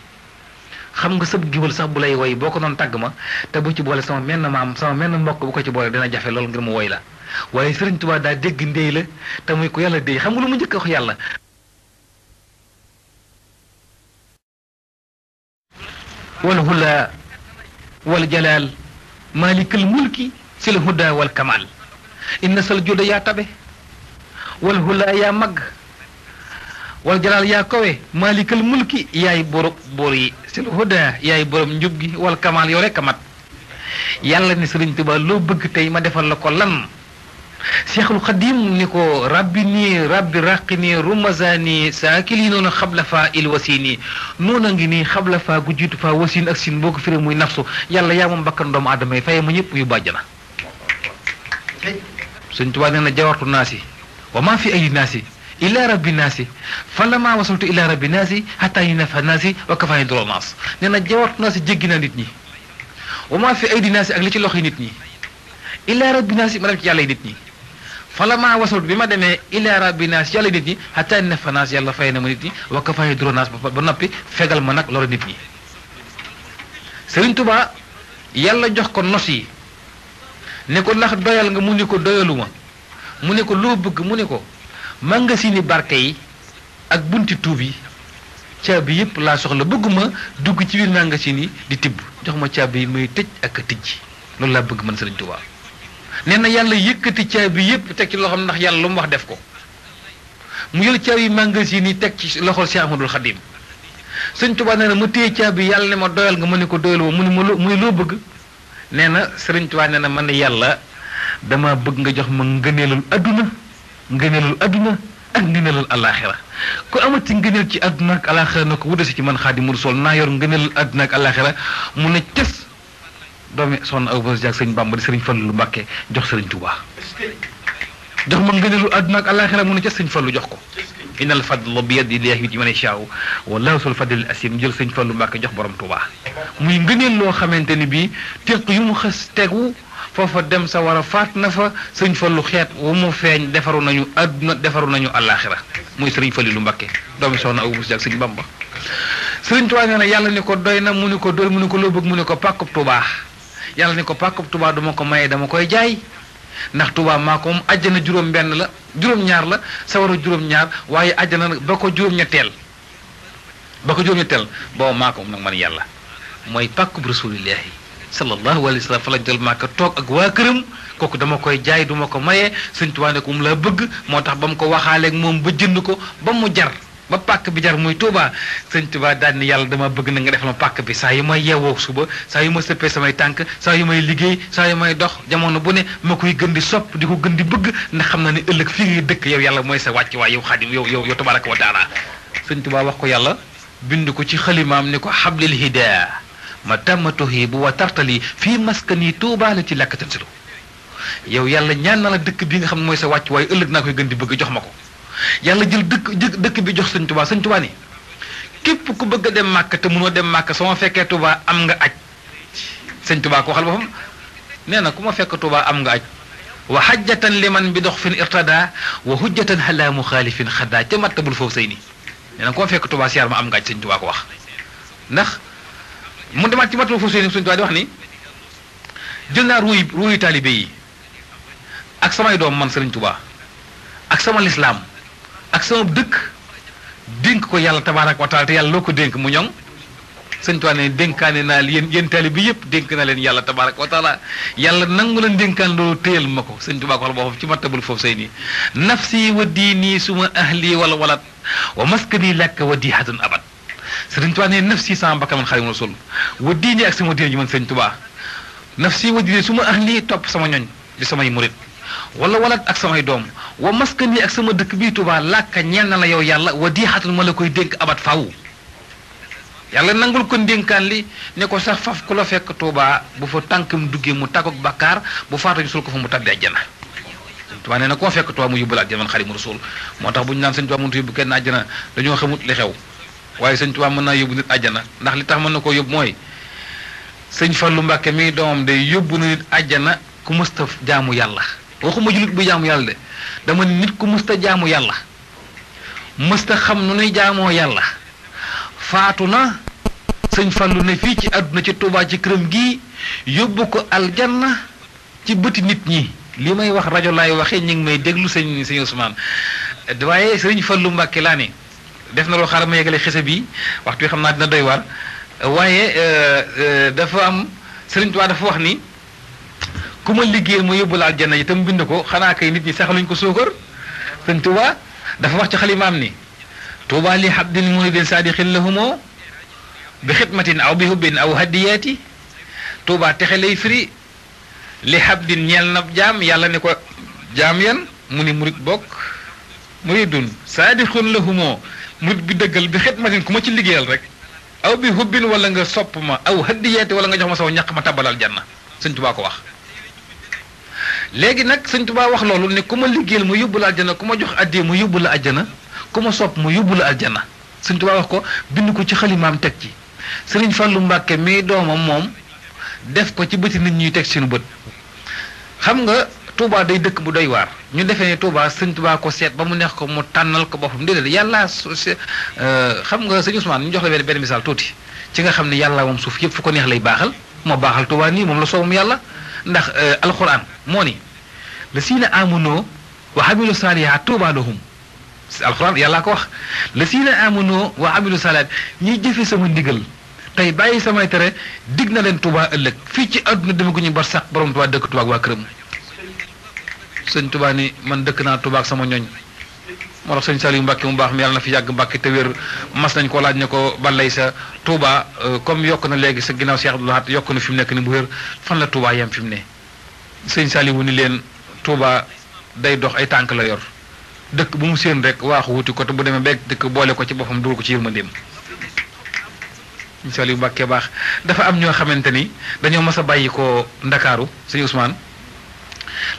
xam nga sëb giwal sax bu lay woy boo ko doon tàgg ma te bu ci boole sama menn maam sama menn mbokk bu ko ci boole dina jafe loolu ngir mu woy la waaye Sëriñ Tuubaa daa dégg ndéy la te muy ko yàlla déy xam nga lu mu njëkk a wax yàlla wal hula wal jalaal malikal mulki sil huda wal kamal inna sal juda yaa tabe wal hula yaa mag wal jalal yaa kowe malikal mulki yaay borom boor yi sil huda yaay borom njub gi wal kamal yow rek mat yàlla ni Sëriñ Tuubaa loo bëgg tey ma defal la ko lan Seexul Xadim ni ko rabbi nii rabbi raqi nii rumazani saakili noonu xabla faa il wasini noona ngi nii xabla faa gu jiitu faa wasin ak sin boo ko firee muy nafsu yàlla yaa moom bakkan doomu aadama yi faye ma ñëpp yu bàjjana Sëriñ Tuubaa nee na jawartu naasi wa maa fi ay naasi ila rabbi naasi falamma wasaltu ila rabbi naasi hatta yunafa naasi wa kafaani doro naas nee na jawartu naasi jéggi naa nit ñi wa maa fi ay naasi ak li ci loxoy nit ñi ila rabbi naasi ma dem ci yàlla nit ñi falamma wasaltu bi ma demee ila rabbi naasi yàlla nit ñi hatta yunafa naasi yàlla fay na ma nit ñi wa kafaani doro naas ba noppi fegal ma nag loolu nit ñi Sëriñ Tuubaa yàlla jox ko nos yi ne ko ndax doyal nga mu ne ko doyaluma mu ne ko loo bëgg mu ne ko mangasini barke yi ak bunti tuub yi caabi yëpp laa soxla bëgguma dugg ci biir magasin yi di tibb jox ma caabi yi may tëj ak a tijji loolu laa bëgg man Sëriñ Tuubaa nee na yàlla yëkkati caabi yëpp teg ci loxoom ndax yàlla lu mu wax def ko mu jël caabi magasin yi teg ci loxol Cheikh Ahmadul Xadim Sëriñ Tuubaa nee na ma téye caabi yàlla ne ma doyal nga ma ne ko doyaluma mu ne loo bëgg nee na Sëriñ Tuubaa nee na man yàlla dama bëgg nga jox ma ngëneelul adduna ak ngëneelul alaxira ku amati ngëneel ci adduna ak alaxira na ko wudasi ci man Xaadimu Rasuul naa yor ngëneelul adduna ak alaxira mu ne ces doomi soxna Awa Bousso Diack sëriñ Bamba di sëriñ Fallu Mbàkke jox Sëriñ Tuubaa jox ma ngëneelul adduna ak alaxira mu ne ces sëriñ Fallu jox ko innal fadla bi yadillahi yu'tiihi man yashaa'u wallaahu zul fadlil asiim jël sëriñ Fallu Mbàkke jox borom Tuubaa muy ngëneel loo xamante ni bii téq yu mu xës tegu foofa dem sa war a faat na fa sëñ Fallu xeet wu mu feeñ defaru nañu àdduna defaru nañu àllaaxira muy sëriñ Fallilu Mbàkke doomi soxna Awa Bousso Diack sëñ Bamba sëriñ Tuubaa nee na yàlla ni ko doy na mu ni ko doy mu ni ko loo bëgg mu ni ko pàkkub Tuubaa yàlla ni ko pàkkub Tuubaa duma ko maye dama koy jaay ndax Tuubaa maa ko moom àjjana juróom-ñaar la sawara juróom-ñaar waaye àjjana ba ko juróom-ñetteel booba maa ko moom nag man yàlla mooy pàkkub rasulillahi sallallahu alayhi wa sallam fa la jël Màkka toog ak waa këram kooku dama koy jaay duma ko maye Sëriñ Tuubaa ne ko mu la bëgg moo tax ba mu ko waxaaleeg moom ba jënd ko ba mu jar ba pàkk bi jar muy Tuubaa Sëriñ Tuubaa daal ni yàlla dama bëgg na nga defal ma pàkk bi saa yu may yeewoo suba saa yu ma sëppee samay tànk saa yu may liggéey saa yu may dox jamono bu ne ma koy gën di sopp di ko gën di bëgg ndax xam na ne ëllëg fii ngay dëkk yow yàlla mooy sa wàcc waay yow Xaadim yow tabaraka wa taala Sëriñ Tuubaa wax ko yàlla bind ko ci xalimaam ni ko hablil hidaa ma tàmmatuhi bu wa tartali fii maskani Tuubaa la ci lakkatan silu yow yàlla ñaan na la dëkk bi nga xam ne mooy sa wàcc waaye ëllëg naa koy gën di bëgg jox ma ko yàlla jël dëkk bi jox Sëriñ Tuubaa ni képp ku bëgg a dem Màkka te mënoo dem Màkka soo ma fekkee Tuubaa am nga aj Sëriñ Tuubaa ko waxal boppam nee na ku ma fekk Tuubaa am nga aj wa hajjatan liman bi dox fin irtada wa hujjatan ala muxaalifin xaddaa ca mattabul foofu say nii nee na ku ma fekk Tuubaa siyaar ma am nga aj Sëriñ Tuubaa ko wax ndax mu demaat ci matul foofu Sëriñ Tuubaa di wax ni jël naa ruuyu taalibe yi ak samay doom man Sëriñ Tuubaa ak sama lislaam ak sama dëkk dénk ko yàlla tabaaraka wa taala te yàlla loo ko dénk mu ñoŋ Sëriñ Tuubaa ne dénkaane naa yéen taalibe yëpp dénk na leen yàlla tabaaraka wa taala yàlla nangu leen dénkaan loolu téyal ma ko Sëriñ Tuubaa ko wax boppam ci matabul foofu say nii nafsi wa diini suma ahli wala walat wa maskani lakka wa dihatun abad Sëriñ Tuubaa ne nafsi sama bakkan man Xaadimu Rasuul wa diini ak sama diine ji man Sëriñ Tuubaa nafsi wa diini suma ahli topp sama ñoñ di samay murit wala walat ak samay doom wa maskani ak sama dëkk bii Tuubaa làkka ñeel na la yow yàlla wa diixatul ma la koy dénk abat faw yàlla nangul ko ndénkaan li ne ko sax faf ku la fekk Tuubaa bu fa tànkam duggee mu tàggoog bàkkaar bu faatu ñu sul ko fa mu tàbbi àjjana Sëriñ Tuubaa nee na koo fekk Tuubaa mu yóbbul àjjana man Xaadimu Rasuul moo tax bu ñu naan Sëriñ Tuubaa mënut yóbbu kenn àjjana dañoo xamut li xew waaye Sëriñ Tuubaa mën naa yóbbu nit àjjana ndax li tax mën na koo yóbbu mooy Sëriñ Fallu Mbàkke mi doomam day yóbbu na nit àjjana ku mësta jaamu yàlla waxuma jullit bu jaamu yàlla de dama nit ku mësta jaamu yàlla mësta xam nu nuy jaamoo yàlla faatu na Sëriñ Fallu ne fii ci àdduna ci Tuubaa ci këram gii yóbbu ko aljanna ci bëti nit ñi li may wax rajo laay waxee ñu ngi may déglu sëñ Ousmane waaye Sëriñ Fallu Mbàkke laa ne def na loo xaaral ma yegale xese bi waxtu wi xam naa dina doy waar waaye dafa am Sëriñ Tuubaa dafa wax ni ku ma liggéeyal ma yóbbu la aljanna itam bind ko xanaa kay nit ñi saxaluñ ko suukar sëñ Tuubaa dafa wax ci xalimaam ni Tuubaa li habdin muridin saadiqin lahumoo bi xidmatin aw bi hubbin aw hadiyaati Tuubaa texe lay firi li habdin ñeel na jaam yàlla ne ko jaam yan mu ni murid bokk muridun saadiqun lahumoo murid bi dëggal bi xidmatin ku ma ci liggéeyal rek aw bi hubbin wala nga sopp ma aw hadiyaati wala nga jox ma saw ñaq ma tabalal janna sëñ Tuubaa ko wax léegi nag sëñ Tuubaa wax loolu ne ku ma liggéeyal mu yóbbu la aljana ku ma jox addee mu yóbbu la aljana ku ma sopp mu yóbbu la aljana sëñ Tuubaa wax ko bind ko ci xalimaam teg ci sëriñ Fallu Mbàkke mii doomam moom def ko ci bëti nit ñuy teg seenu bët xam nga Touba day dëkk bu doy waar ñu defee ne Touba sëñ Touba ko seet ba mu neex ko mu tànnal ko boppam déedéet yàlla xam nga sëñ Ousmane ñu jox la benn misaal tuuti ci nga xam ne yàlla moom suuf yëpp fu ko neex lay baaxal moo baaxal Touba nii moom la soobam yàlla ndax alquran moo ni la siina amunoo wa amilu saalihaat Touba lahum alquran yàllaa ko wax la siina amunoo wa amilu saalihaat ñiy jëfe sama ndigal tey bàyyi samay tere dig na leen Touba ëllëg fii ci àdduna dama ko ñu bar sax borom Touba dëkk Touba ak waa këram sëñ Touba ni man dëkk naa Touba ak sama ñoñ moo tax sëñ Saliou Mbacke mu baax mi yàlla na fi yàgg Mbacke te wér mas nañ ko laaj ne ko balay sa Touba comme yokk na léegi sa ginnaaw Cheikh Abdoul Ahad yokk na fi mu nekk ni bu wér fan la Touba yem fi mu ne sëñ Saliou ni leen Touba day dox ay tànk la yor dëkk bu mu séen rek waaxu wuti ko te bu demee beeg dëkk boole ko ci boppam dugal ko ci yërmandeem sëñ Saliou Mbacke baax dafa am ñoo xamante ni dañoo mas a bàyyi ko Ndakaaru sëñ Ousmane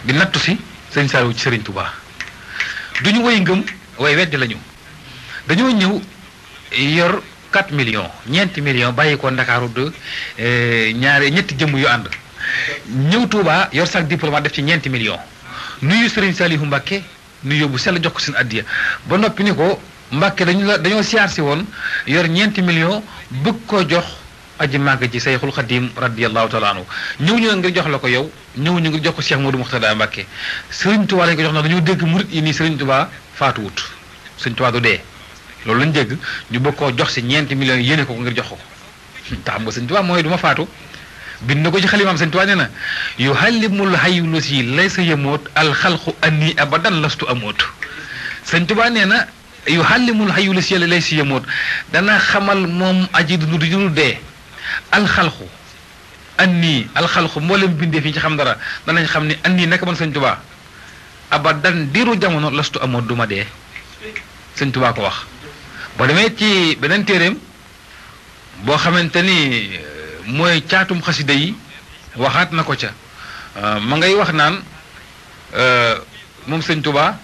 di nattu si sëñ Saliou ci Sëriñ Touba du ñu woy ngëm way weddi lañu dañoo ñëw yor 4 millions ñeenti millions bàyyi ko Ndakaaru de ñetti jëmm yu ànd ñëw Touba yor sac diplomate def ci ñeenti millions nuyu Sëriñ Saliou Mbacke nu yóbbu sell jox ko seen addiya ba noppi ni ko Mbacke dañoo siyaar si woon yor ñeenti millions bëgg koo jox aji màgg ji Sayxul Xadim radiyallahu taala anhu ñëw ñu ngir jox la ko yow ñëw ñu ngir jox ko Cheikh Modou Mourtada Mbacke Sëriñ Touba lañ ko jox na dañoo dégg murit yi nii Sëriñ Touba faatuwut Sëriñ Touba du dee loolu lañ dégg ñu bëgg koo jox si ñeenti millions yéene ko ngir jox ko te xam nga Sëriñ Touba mooy du ma faatu bind na ko ci xalimaam Sëriñ Touba nee na yu xalimul hayulu si lay sa yemoot alxalqu anni abadan lastu amoot Sëriñ Touba nee na yu xalimul hayulu si lay sa yemoot dana xamal moom aji dundu du dee alxalqu anni alxalqu mboolem bindee fi ci xam dara danañ xam ni anni naka man Sëñ Tuubaa abadan diiru jamono lastu amoon duma dee Sëñ Tuubaa ko wax boo demee ci beneen téeréem boo xamante ni mooy caatum xasida yi waxaat na ko ca ma ngay wax naan moom Sëñ Tuubaa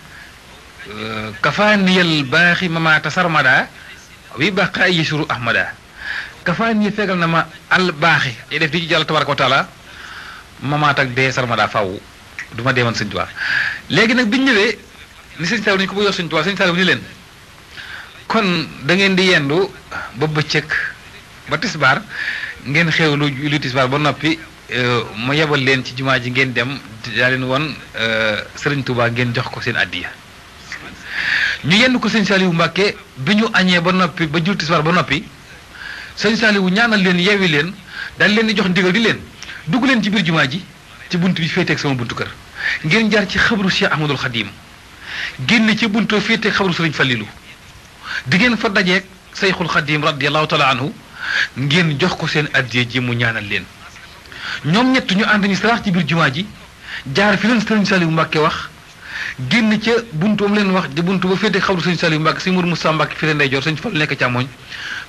kafaaniyal baaxi mamaata sarmada wi baqa yisuru ahmada kafaan yi fegal na ma al baaxi ay def di ci jàll tabaraka wa taala mamaat ak dee sarmada faw du ma dee man Sëñ Tuubaa léegi nag biñu ñëwee ni sëñ Saliou ni ko bu yor Sëñ Tuubaa sëñ Saliou ni leen kon da ngeen di yendu ba bëccëg ba tisbaar ngeen xewlu lu tisbaar ba noppi ma yebal leen ci jumaa ji ngeen dem daa leen woon Sëriñ Tuubaa ngeen jox ko seen addiya ñu yendu ko sëñ Saliou Mbacke bi ñu añee ba noppi ba jul tisbaar ba noppi sëñ Saliou ñaanal leen yewi leen daal leen di jox ndigal di leen dugg leen ci biir jumaa ji ci bunt bi féeteeg sama buntu kër ngeen jaar ci xabru Cheikh Ahmadul Khadim génn ci buntu féeteeg xabru Sëriñ Fallilu di ngeen fa dajeeg Sayxul Khadim radiyallahu taala anhu ngeen jox ko seen addiya ji mu ñaanal leen ñoom ñett ñu ànd ñu saraax ci biir jumaa ji jaar fi leen sëñ Saliou Mbacke wax génn ca buntu am leen wax di buntu ba féeteeg xabru Sëñ Saliou Mbacke sëñ Mourou Moussa Mbacke fi leen ndeyjoor sëñ Fall nekk càmmoñ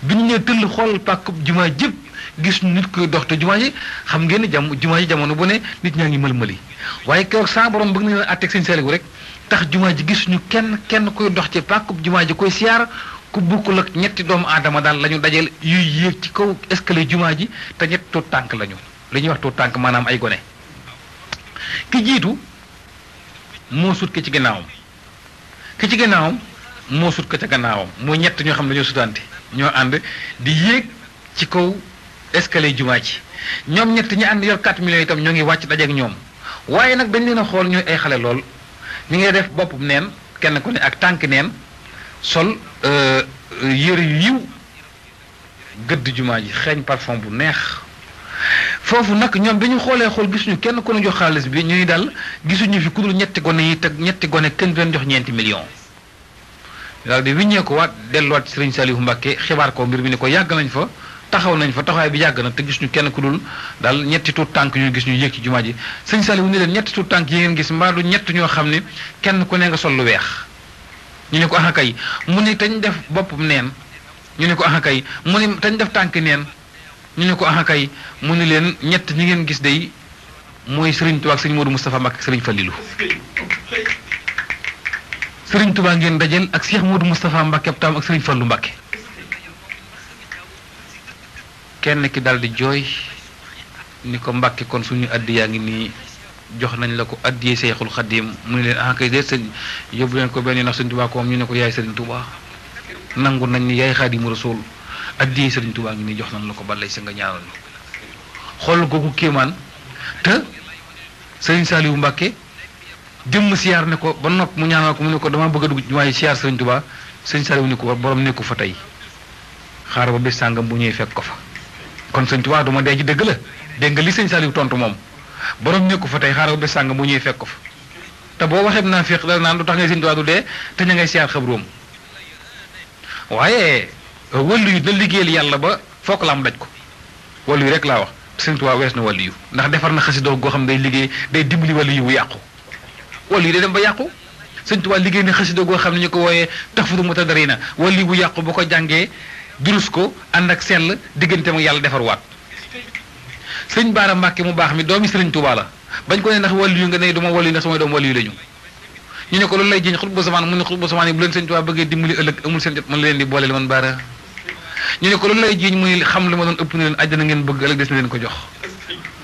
bi ñu ñëwee tëll xool pàkk jumaa jëpp gis nit koy dox te jumaa ji xam ngeen ni jumaa ji jamono bu ne nit ñaa ngi mël-mëli waaye keroog sa borom bëgg na leen àtteeg Sëñ Saliou rek tax jumaa ji gis ñu kenn koy dox ci pàkk jumaa ji koy siyaar ku bukkul ak ñetti doomu aadama daal la ñu dajeel yuy yéeg ci kaw escalier jumaa ji te ñetti tuut tànk lañu li ñuy wax tuut tànk maanaam ay gone ki jiitu moo sut ki ci gannaawam ki ci gannaawam moo sut ko ca gannaawam muy ñett ñoo xam ne dañoo sutante ñoo ànd di yéeg ci kaw escalier jumaa ci ñoom ñett ñi ànd yor 4 millions itam ñoo ngi wàcc dajeeg ñoom waaye nag dañ leen a xool ñooy ay xale lool ñu ngi def bopp neen kenn ku ne ak tànk neen sol yëre yu yiw gëdd jumaa ji xeeñ parfum bu neex foofu nag ñoom bi ñu xoolee xool gisuñu kenn ku ñu jox xaalis bi ñuy dal gisuñu fi ku dul ñetti gone yi te ñetti gone kenn du leen jox ñeenti million daal di wiññee ko waat delluwaat Serigne Saliou Mbacké xibaar ko mbir mi ne ko yàgg nañ fa taxaw nañ fa taxawaay bi yàgg na te gisuñu kenn ku dul daal ñetti tuut tànk ñu gis ñu yéeg ci jumaa ji Serigne Saliou ni leen ñetti tuut tànk yi ngeen gis mbaa du ñett ñoo xam ne kenn ku ne nga sol lu weex ñu ne ko ah kay mu ne tañ def boppam neen ñu ne ko ah kay mu ne tañ def tànk neen ñu ne ko ah kay mu ne leen ñett ñi ngeen gis day mooy Serigne Touba ak Serigne Modou Moustapha Mbacké Serigne Fallilou Serigne Touba ngeen dajel ak Cheikh Modou Moustapha Mbacké ab taam ak Serigne Fallou Mbacké kenn ki daal di jooy ni ko Mbacké kon suñu addi yaa ngi nii jox nañ la ko addiyee Seexul Xadim mu ne leen ah kay de sëñ yóbbu leen ko benn ndax Serigne Touba ko moom ñu ne ko yaay Serigne Touba nangu nañ ni yaay Xaadimu Rasuul addiyee Serigne Touba ngi nii jox nañ la ko balay sa nga ñaanal xool googu kéemaan te Serigne Saliou Mbacké jëmm siyaar ne ko ba nopp mu ñaanal ko mu ne ko dama bëgg a dugg ci jumaa yi siyaar Serigne Touba Serigne Saliou ni ko borom nekku fa tey xaaral ba bés sàngam bu ñëwee fekk ko fa kon Serigne Touba duma dee ci dëgg la dégg nga li Serigne Saliou tontu moom borom nekku fa tey xaaral ba bés sàngam bu ñëwee fekk ko fa te boo waxee naa fekk dara naan lu tax ngay Serigne Touba du dee te ña ngay siyaar xabroom waaye wàllu yu na liggéeyal yàlla ba foog la am daj ko wàllu yu rek laa wax Serigne Touba wees na wàllu yu ndax defar na xasida goo xam day liggéey day dimbali wàllu yu bu yàqu wàllu yu day dem ba yàqu Serigne Touba liggéey na xasida goo xam ne ñu ko wooyee taxfudu mutadarina wàllu yu bu yàqu bu ko jàngee durus ko ànd ak sell diggante mu yàlla defar waat Serigne Bara Mbacké mu baax mi doomi Serigne Touba la bañ ko ne ndax wàllu yu nga ne duma wàllu yu ndax samay doom wàllu yu lañu ñu ne ko loolu lay jiñ xutba zamaan mu ne xutba zamaan yi bu leen Serigne Touba bëggee dimbali ëllëg amul seen jot mën leen di booleel man Bara ñu ne ko loolu lay jiñ muy xam li ma doon ëpp na leen àjjana ngeen bëgg ëllëg des na leen ko jox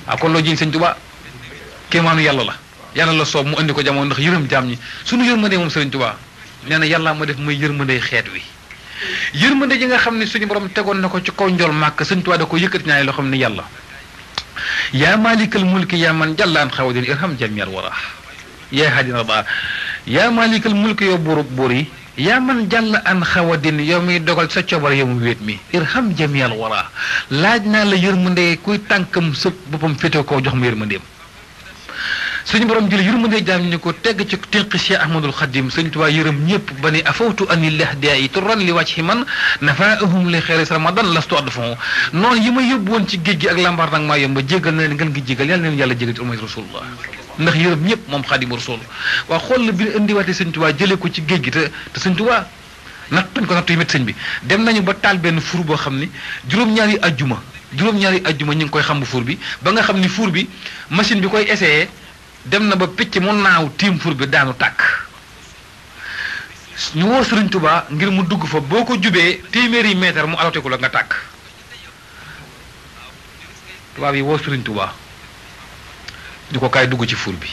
waaw kon loo jiñ Serigne Touba kéemaanu yàlla la yàlla la soob mu indi ko jamono ndax yërëm jaam ñi suñu yërmande moom Serigne Touba nee na yàllaa ma def muy yërmande xeet wi yërmande ji nga xam ne suñu borom tegoon na ko ci kaw njol màkk Serigne Touba da ko yëkkati ñaari loo xam ne yàlla yaa maalikal mulki yaa man jàllaan xawadin irham jamiyal wara yaa hadina ba yaa maalikal mulki yow buur yi yaa man jàll an xawadin yow miy dogal sa coobar yow mu wéet mi irham jamiyal wara laaj naa la yërmande kuy tànkam sëpp boppam féete koo jox ma yërmandeem suñu borom jël yërmande jaam ni ko tegg ci tinq Cheikh Ahmadul Xadim Sëñ Tuubaa yërëm ñëpp ba ne afawtu anillah daa turan li wàcc man nafaahum li xeeris ramadan lastu adfon noonu yi ma yóbbu woon ci géej gi ak lambar nag maa yomb ba jégal na leen ngeen gi jégal yàlla na leen yàlla jégal ci umay rasulullah ndax yërëm ñëpp moom Xaadimu Rasuul waa xool la bi indiwaatee Sëñ Tuubaa jëlee ko ci géej gi te Sëñ Tuubaa natt nañ ko natt yu métti sëñ bi dem nañu ba taal benn fuur boo xam ni juróom-ñaari ajjuma ñu ngi koy xam bu fuur bi ba nga xam ni fuur bi machine bi koy essayé dem na ba picc mu naaw tiim fuur bi daanu tàkk ñu woo Sëriñ Tuubaa ngir mu dugg fa boo ko jubee téeméeri mètre mu aloteku la nga tàkk tubaab yi woo Sëriñ Tuubaa ñu ko kaay dugg ci fuur bi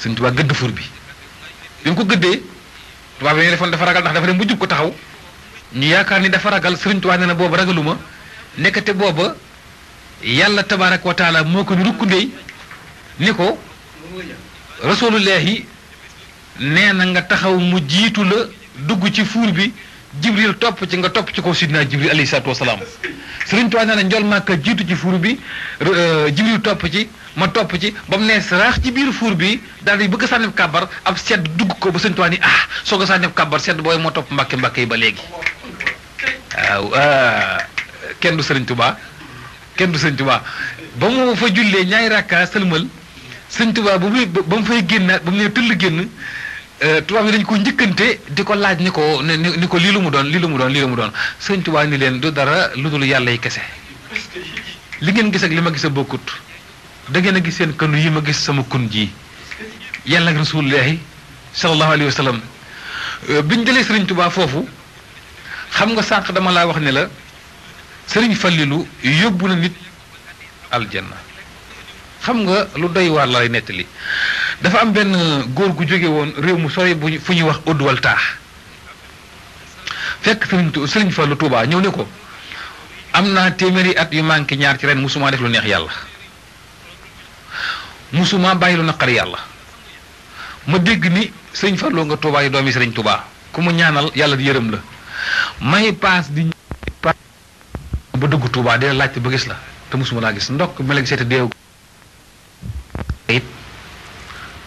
Sëriñ Tuubaa gëdd fuur bi bi mu ko gëddee tubaab yi ñu defoon dafa ragal ndax dafa dem bu jub ko taxaw ñu yaakaar ni dafa ragal Sëriñ Tuubaa nee na booba ragaluma nekkate booba yàlla tabaaraka wa taala moo ko ni rukkundey ni ko rasulullahi nee na nga taxaw mu jiitu la dugg ci fuur bi jibril topp ci nga topp ci kaw sidna jibril alayhi salaatu wasalaam Sëriñ Tuubaa nee na njol Màkka jiitu ci fuur bi jibril topp ci ma topp ci ba mu nee saraax ci biir fuur bi daal di bëgg a sànnib kàbbar ab sedd dugg ko ba Sëriñ Tuubaa ni soog a sànnib kàbbar sedd booy moo topp mbàkke yi ba léegi waaw kenn du Sëriñ Tuubaa ba mu fa jullee ñaari rakka sëlmal Sëriñ Tuubaa ba mu fay génnaat ba mu nee tëll génn tubaab yi dañ ko njëkkante di ko laaj ni ko lii lu mu doon Sëriñ Tuubaa ni leen du dara lu dul yàlla yi kese li ngeen gis ak li ma gis a bokkut da ngeen a gis seen kënu yi ma gis sama kun ji yàlla ak rasulullahi sallallahu alayhi wa sallam biñ jëlee Sëriñ Tuubaa foofu xam nga sànq dama laa wax ne la Sëriñ Fallilu yóbbu na nit aljanna xam nga lu doy waar la lay nettali dafa am benn góor gu jóge woon réew mu sori fu ñuy wax Odduwal Taax fekk Sëriñ Fallu Tuubaa ñëw ne ko am naa téeméeri at yu manqué ñaar ci ren musuma def lu neex yàlla musuma bàyyi lu naqari yàlla ma dégg ni Sëriñ Fallu nga Tuubaa yi doomi Sëriñ Tuubaa ku mu ñaanal yàlla di yërëm la may paas di ba dugg Tuubaa di la laajte ba gis la te musuma laa gis ndokk ma la gisee te deew it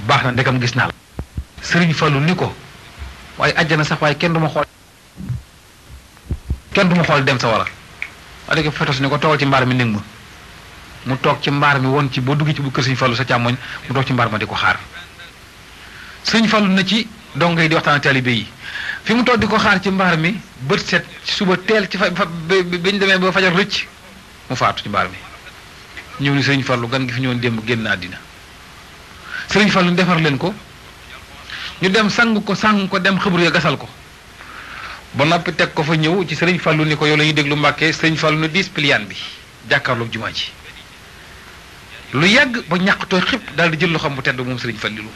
baax na ndekam gis naa la sëriñ Fallu ni ko waaye àjjana sax waaye kenn du ma xool dem sa wara waaye ko fetos ni ko toogal ci mbaar mi néeg ma mu toog ci mbaar mi woon ci boo duggee ci bu kër sëriñ Fallu sa càmmoñ mu toog ci mbaar ma di ko xaar sëriñ Fallu na ci dongo yi di waxtaan ak taalibe yi fi mu toog di ko xaar ci mbaar mi bët set ci suba teel ci biñ demee ba fajar rëcc mu faatu ci mbaar mi ñëw ni sëriñ Fallu gan gi fi ñëwoon démb génn àddina sëriñ Fallu defar leen ko ñu dem sang ko dem xëbru ya gasal ko ba noppi teg ko fa ñëw ci sëriñ Fallu ni ko yow la ñuy déglu Mbàkke sëriñ Fallu ne diis piliyaan bi jàkkaarloog jumaa ji lu yàgg ba ñàq tooy xib daal di jël loxoom bu tedd moom sëriñ Fallilu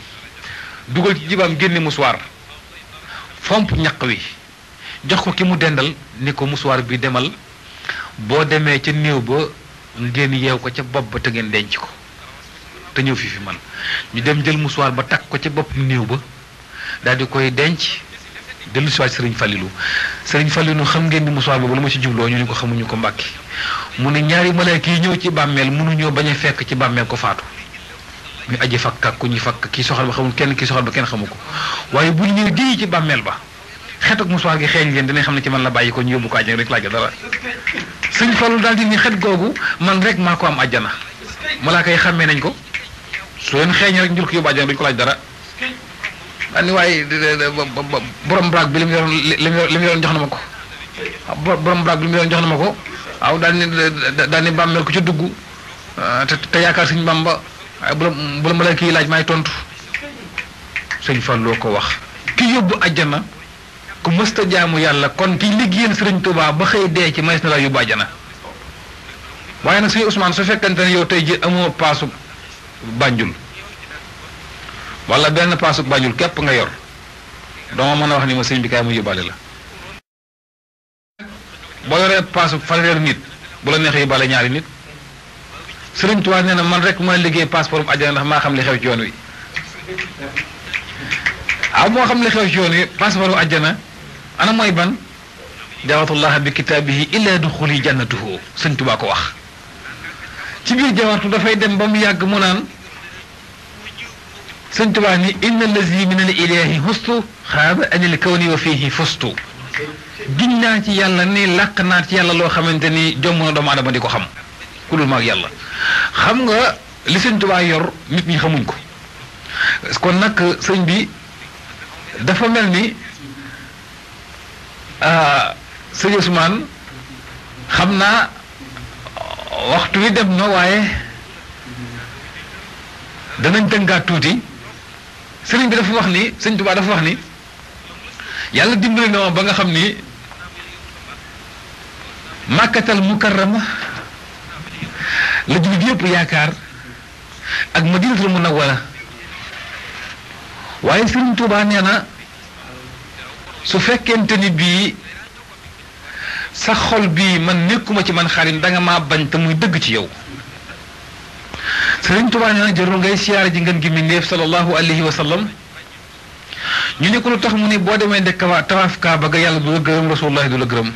dugal ci jibaam génne musuwaar fomp ñaq wi jox ko ki mu dendal ni ko musuwaar bi demal boo demee ca néew ba ngeen yeew ko ca bopp ba te ngeen denc ko te ñëw fi man ñu dem jël musuwaar ba takk ko ca bopp néew ba daal di koy denc dellu si waat sëriñ Fallilu xam ngeen ni musuwaar boobu la ma ci jubloo ñu ni ko xamuñu ko Mbàkke mu ne ñaari malaaka yi ñëw ci bàmmeel mënuñoo bañ a fekk ci bàmmeel ko faatu ñu aji fakk ak ku ñuy fakk kii soxal ba xamul kenn kii soxal ba kenn xamu ko waaye bu ñu ñëw di ci bàmmeel ba xet ak musuwaar gi xeeñ leen dinañ xam ne ci man la bàyyi ko ñu yóbbu ko àjjana rek laaj dara sëriñ Fallu daal di ni xet googu man rek maa ko am àjjana malaaka yi xàmmee nañ ko su leen xeeñ rek njur ko yóbbu àjjana duñ ko laaj dara ani waaye borom braak bi li mu yoroon jox na ma ko borom braak bi li mu yoroon jox na ma ko waaw daal ni bàmmeel ko ci dugg te yaakaar Sëñ Bamba waaye bu la malaaka yi laaj maay tontu Sëñ Fallu ko wax ki yóbbu àjjana ku mësta jaamu yàlla kon ki liggéeyal Sëriñ Tuubaa ba xëy dee ci mays na la yóbbu àjjana waaye nag Sëñ Ousmane su fekkente ne yow tey ji amoo paasu Banjul wala benn paasu Banjul képp nga yor doo mën a wax ni ma sëñ bi kaay mu yóbbaale la boo yoree paasu fanweeri nit bu la neexee yóbbaale ñaari nit Sëriñ Tuubaa nee na man rek ma liggéey passeport bu àjjana ndax maa xam li xew ci yoon wi moo xam li xew ci yoon wi passeport bu àjjana ana mooy ban jawatullah bi kitaabihi illa duxuli jannatuhu Sëriñ Tuubaa ko wax ci biir jawartu dafay dem ba mu yàgg mu naan Sëriñ Tuubaa ni inna allazi min al ilahi hustu xaaba anil kawni wa fihi fustu giñ naa ci yàlla ni làq naa ci yàlla loo xamante ni jomm na doomu adama di ko xam ku dul maag yàlla xam nga li Sëriñ Tuubaa yor nit ñi xamuñ ko kon nag sëñ bi dafa mel ni sëñ Ousmane xam naa waxtu wi dem na waaye danañ tënkaat tuuti sëriñ bi dafa wax ni Sëriñ Tuubaa dafa wax ni yàlla dimbali na ma ba nga xam ni Makkatal Mukarrama la jullit yëpp yaakaar ak Madinatul Munawwara waaye Sëriñ Tuubaa nee na su fekkente ni bii sa xol bii man nekkuma ci man xarit danga maa bañ te muy dëgg ci yow Sëriñ Tuubaa nee na jarul ngay siyaare ji ngeen gi mbindéef sallallahu alayhi wa sallam ñu ne ko lu tax mu ni boo demee de tawaaf Kaaba ga yàlla du la gërëm rasulullahi du la gërëm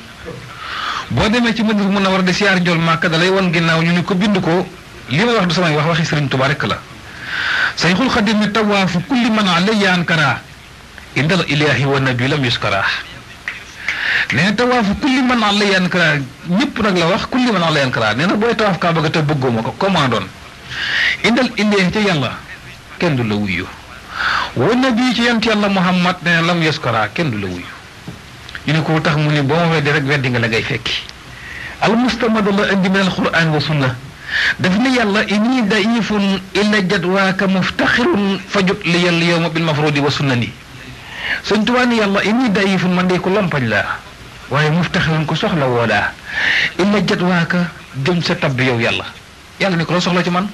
boo demee ci Madina Munawwara de siyaar njool Màkka da lay won ginnaaw ñu ni ko bind ko li may wax du samay wax waxi Sëriñ Tuubaa rek la Sayxul Xadiim ni tawaafu kulli man alayya ankara indal ilaahi wa nabi lam yuskara nee na tawaafu kulli man alayya ankara ñëpp nag la wax kulli man alayya ankara nee na booy tawaaf Kaaba ga te bëggoo ma ko comment doon indal ilaahi ca yàlla kenn du la wuyu wa nabi ci yant yàlla Muhammad nee na lam yuskara kenn du la wuyu ñu ne ko tax mu ni boo ma weddi rek weddi nga la ngay fekki al mustamadu la indi min al quran wa sunna daf ne yàlla inni daifun illa jadwaaka muftaxirun fajut li yàlla yowma bil mafrudi wa sunnani Sëñ Tuubaa ni yàlla inni daifun man de ko lompañ laa waaye muftaxirun ko soxla woo daa illa jadwaaka jëm sa tabb yow yàlla ni ko loo soxla ci man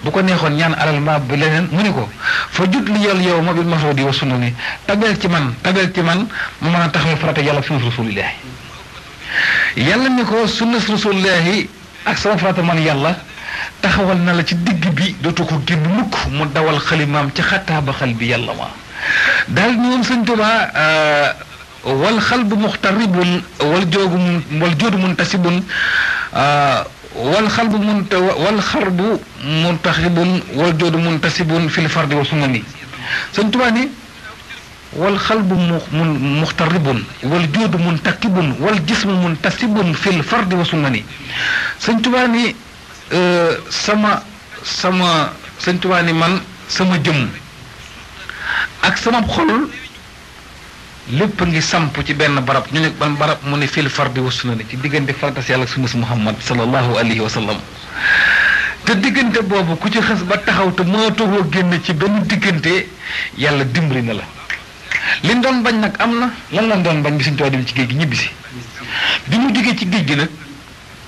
bu ko neexoon ñaan alal mbaa bi leneen mu ni ko fa jut li yàlla yowma bil mafrudi wa sunnani tabeel ci man ma mën a taxawal farata yàlla sunnas rasulillahi yàlla ni ko sunnas rasulillahi ak sama farata man yàlla taxawal na la ci digg bi dootu ko génn mukk mu dawal xalimaam ci xataaba xal bi yàlla ma daal ni moom Sëñ Tuubaa wal xalbu muxtaribun wal joodu muntasibun wal xarbu muntaxibun wal joodu muntasibun fil fardi wa sunnani sëñ Tuubaa ni wal xalbu muxtaribun wal joodu muntakibun wal jismu muntasibun fil fardi wa sunnani sëñ Tuubaa ni sëñ Tuubaa ni man sama jëmm ak sama xol lépp ngi samp ci benn barab ñu ne ban barab mu ne fil fardi wa sunnani ci diggante farata si yàlla ak sunnas Muhammad sallallahu alayhi wa sallam te diggante boobu ku ci xës ba taxaw te mënatoo génn ci benn diggante yàlla dimbali na la liñ doon bañ nag am na lan lañ doon bañ bi Sëñ Tuubaa dem ci géej gi ñibbisi bi mu jógee ci géej gi nag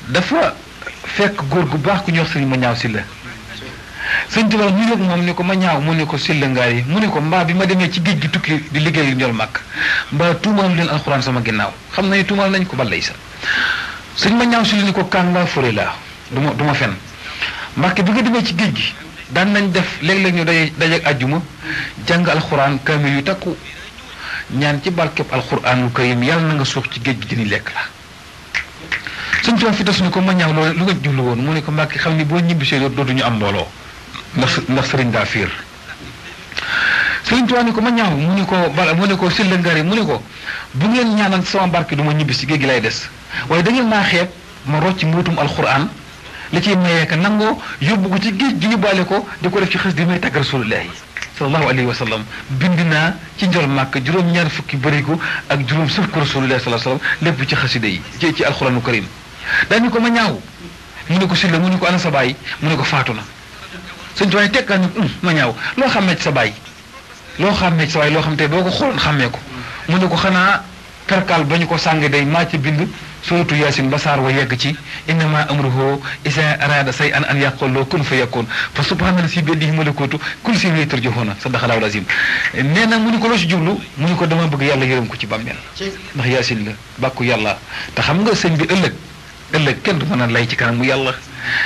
dafa fekk góor gu baax ku ñuy wax sëñ ma ñaaw si la Sëñ Tuubaa ñu yëg moom ni ko ma ñaaw mu ne ko silla ngaar yi mu ne ko mbaa bi ma demee ci géej gi tukki di liggéey njol màkk mbaa tuumaal leen alxuraan sama ginnaaw xam na ne tuumaal nañ ko balay sa sëñ ma ñaaw si la ni ko kaan laa fure laa du ma fen mbàkke bi nga demee ci géej gi daan nañ def léeg-léeg ñu dajeeg àjjuma jàng alxuraan kaamil yu takku ñaan ci barkeb alxuraanul karim yàlla na nga suux ci géej gi dini lekk la Sëñ Tuubaa fi tas ni ko ma ñaaw loolu lu nga jublu woon mu ne ko mbàkke xam ni boo ñibbisee dootuñu am mbooloo ndax sëriñ daa fiir Sëriñ Tuubaa ni ko ma ñaaw mu ne ko silla ngari mu ne ko bu ngeen ñaanal sama barke du ma ñibbi si géej gi lay des waaye da ngeen maa xeeb ma rocc mbootum alxuraan li ciy mayee ka nangoo yóbbu ko ci géej gi yóbbaale ko di ko def ci xës di may tàgg rasulullahi sallallahu alayhi wa sallam bind naa ci njol màkk juróom-ñaar fukki bëriku ak juróom sëf ko rasulullahi sallallahu alayhi wa sallam lépp ci xasida yi ci alxuraanu karim daañu ko ma ñaaw mu ne ko silla mu ne ko ana sa baay mu ne ko faatu na Sëñ Tuubaa tekkaa ni ma ñaaw loo xàmmee ci sa baay loo xàmmee ci sa baay loo xam te boo ko xooloon xàmmee ko mu ne ko xanaa perkaal ba ñu ko sàng day maa ci bind suratu yaasin ba saar wa yegg ci innama amruhu isa arada say an yaqul loo kun fa yakun fa subhaana si bi yadihi malakuutu kulli shay'in ilayhi turja'uun sadaqallaahu al-aziim nee na mu ni ko loo ci jublu mu ni ko dama bëgg yàlla yërëm ko ci bàmmeel ndax yaasin la bàkku yàlla te xam nga sëñ bi ëllëg kenn du mën a lay ci kanam mu yàlla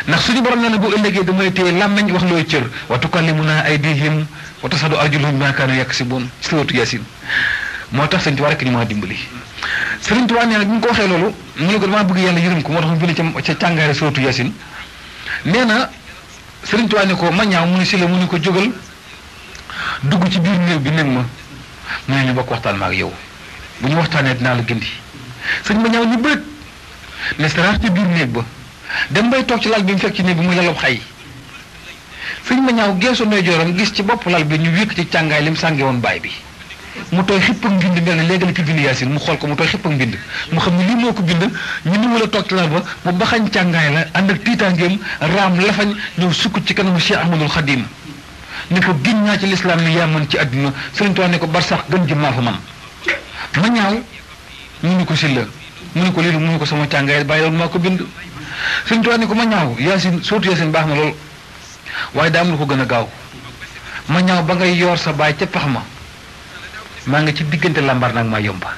ndax suñu borom nee na bu ëllëgee damay téye làmmeñ wax looy cër wa tukallimunaa aydihim wa tashhadu arjuluhum bimaa kaanu yaksibuun suratu yaasin moo tax Sëñ Tuubaa rek ñu mën a dimbali Sëriñ Tuubaa nee na bi mu ko waxee loolu mu ne ko damaa bëgg yàlla yërëm ko moo tax mu bind ca càngaare suratu yaasin nee na Sëriñ Tuubaa ne ko ma ñaaw mu ne si la mu ne ko jógal dugg ci biir néeg bi néeg ma mu ne ñu bokk waxtaan ma ak yow bu ñu waxtaanee dinaa la gindi sëñ ma ñaaw ñu bëgg ne saraax ci biir néeg ba dem bay toog ci lal bi mu fekk ci néeg bi mu yàlla xay sëñ ma ñaaw geesu nooy jooram gis ci bopp lal bi ñu wékk ci càngaay li mu sànge woon baay bi mu tooy xipp ak mbind mel ne léegi la ci bind yaasin mu xool ko mu tooy xipp ak mbind mu xam ne lii moo ko bind ñu ni wala toog ci lal ba mu baxañ càngaay la ànd ak tiitaangeem raam lafañ ñëw sukk ci kanamu Cheikh Ahmadul Xadim ne ko giñ naa ci lislaam ni yaa mën ci àdduna Sëriñ Tuubaa ne ko barsax gën jëm maa fa man ma ñaaw mu ni ko silla mu ni ko lii mu ni ko sama càngaay bàyyi loolu maa ko bind Sëriñ Tuubaa ne ko ma ñaaw yaasin surtout yaasin baax na lool waaye daa am lu ko gën a gaaw ma ñaaw ba ngay yoor sa baay ca pax ma maa nga ci diggante lambar nag maa yomba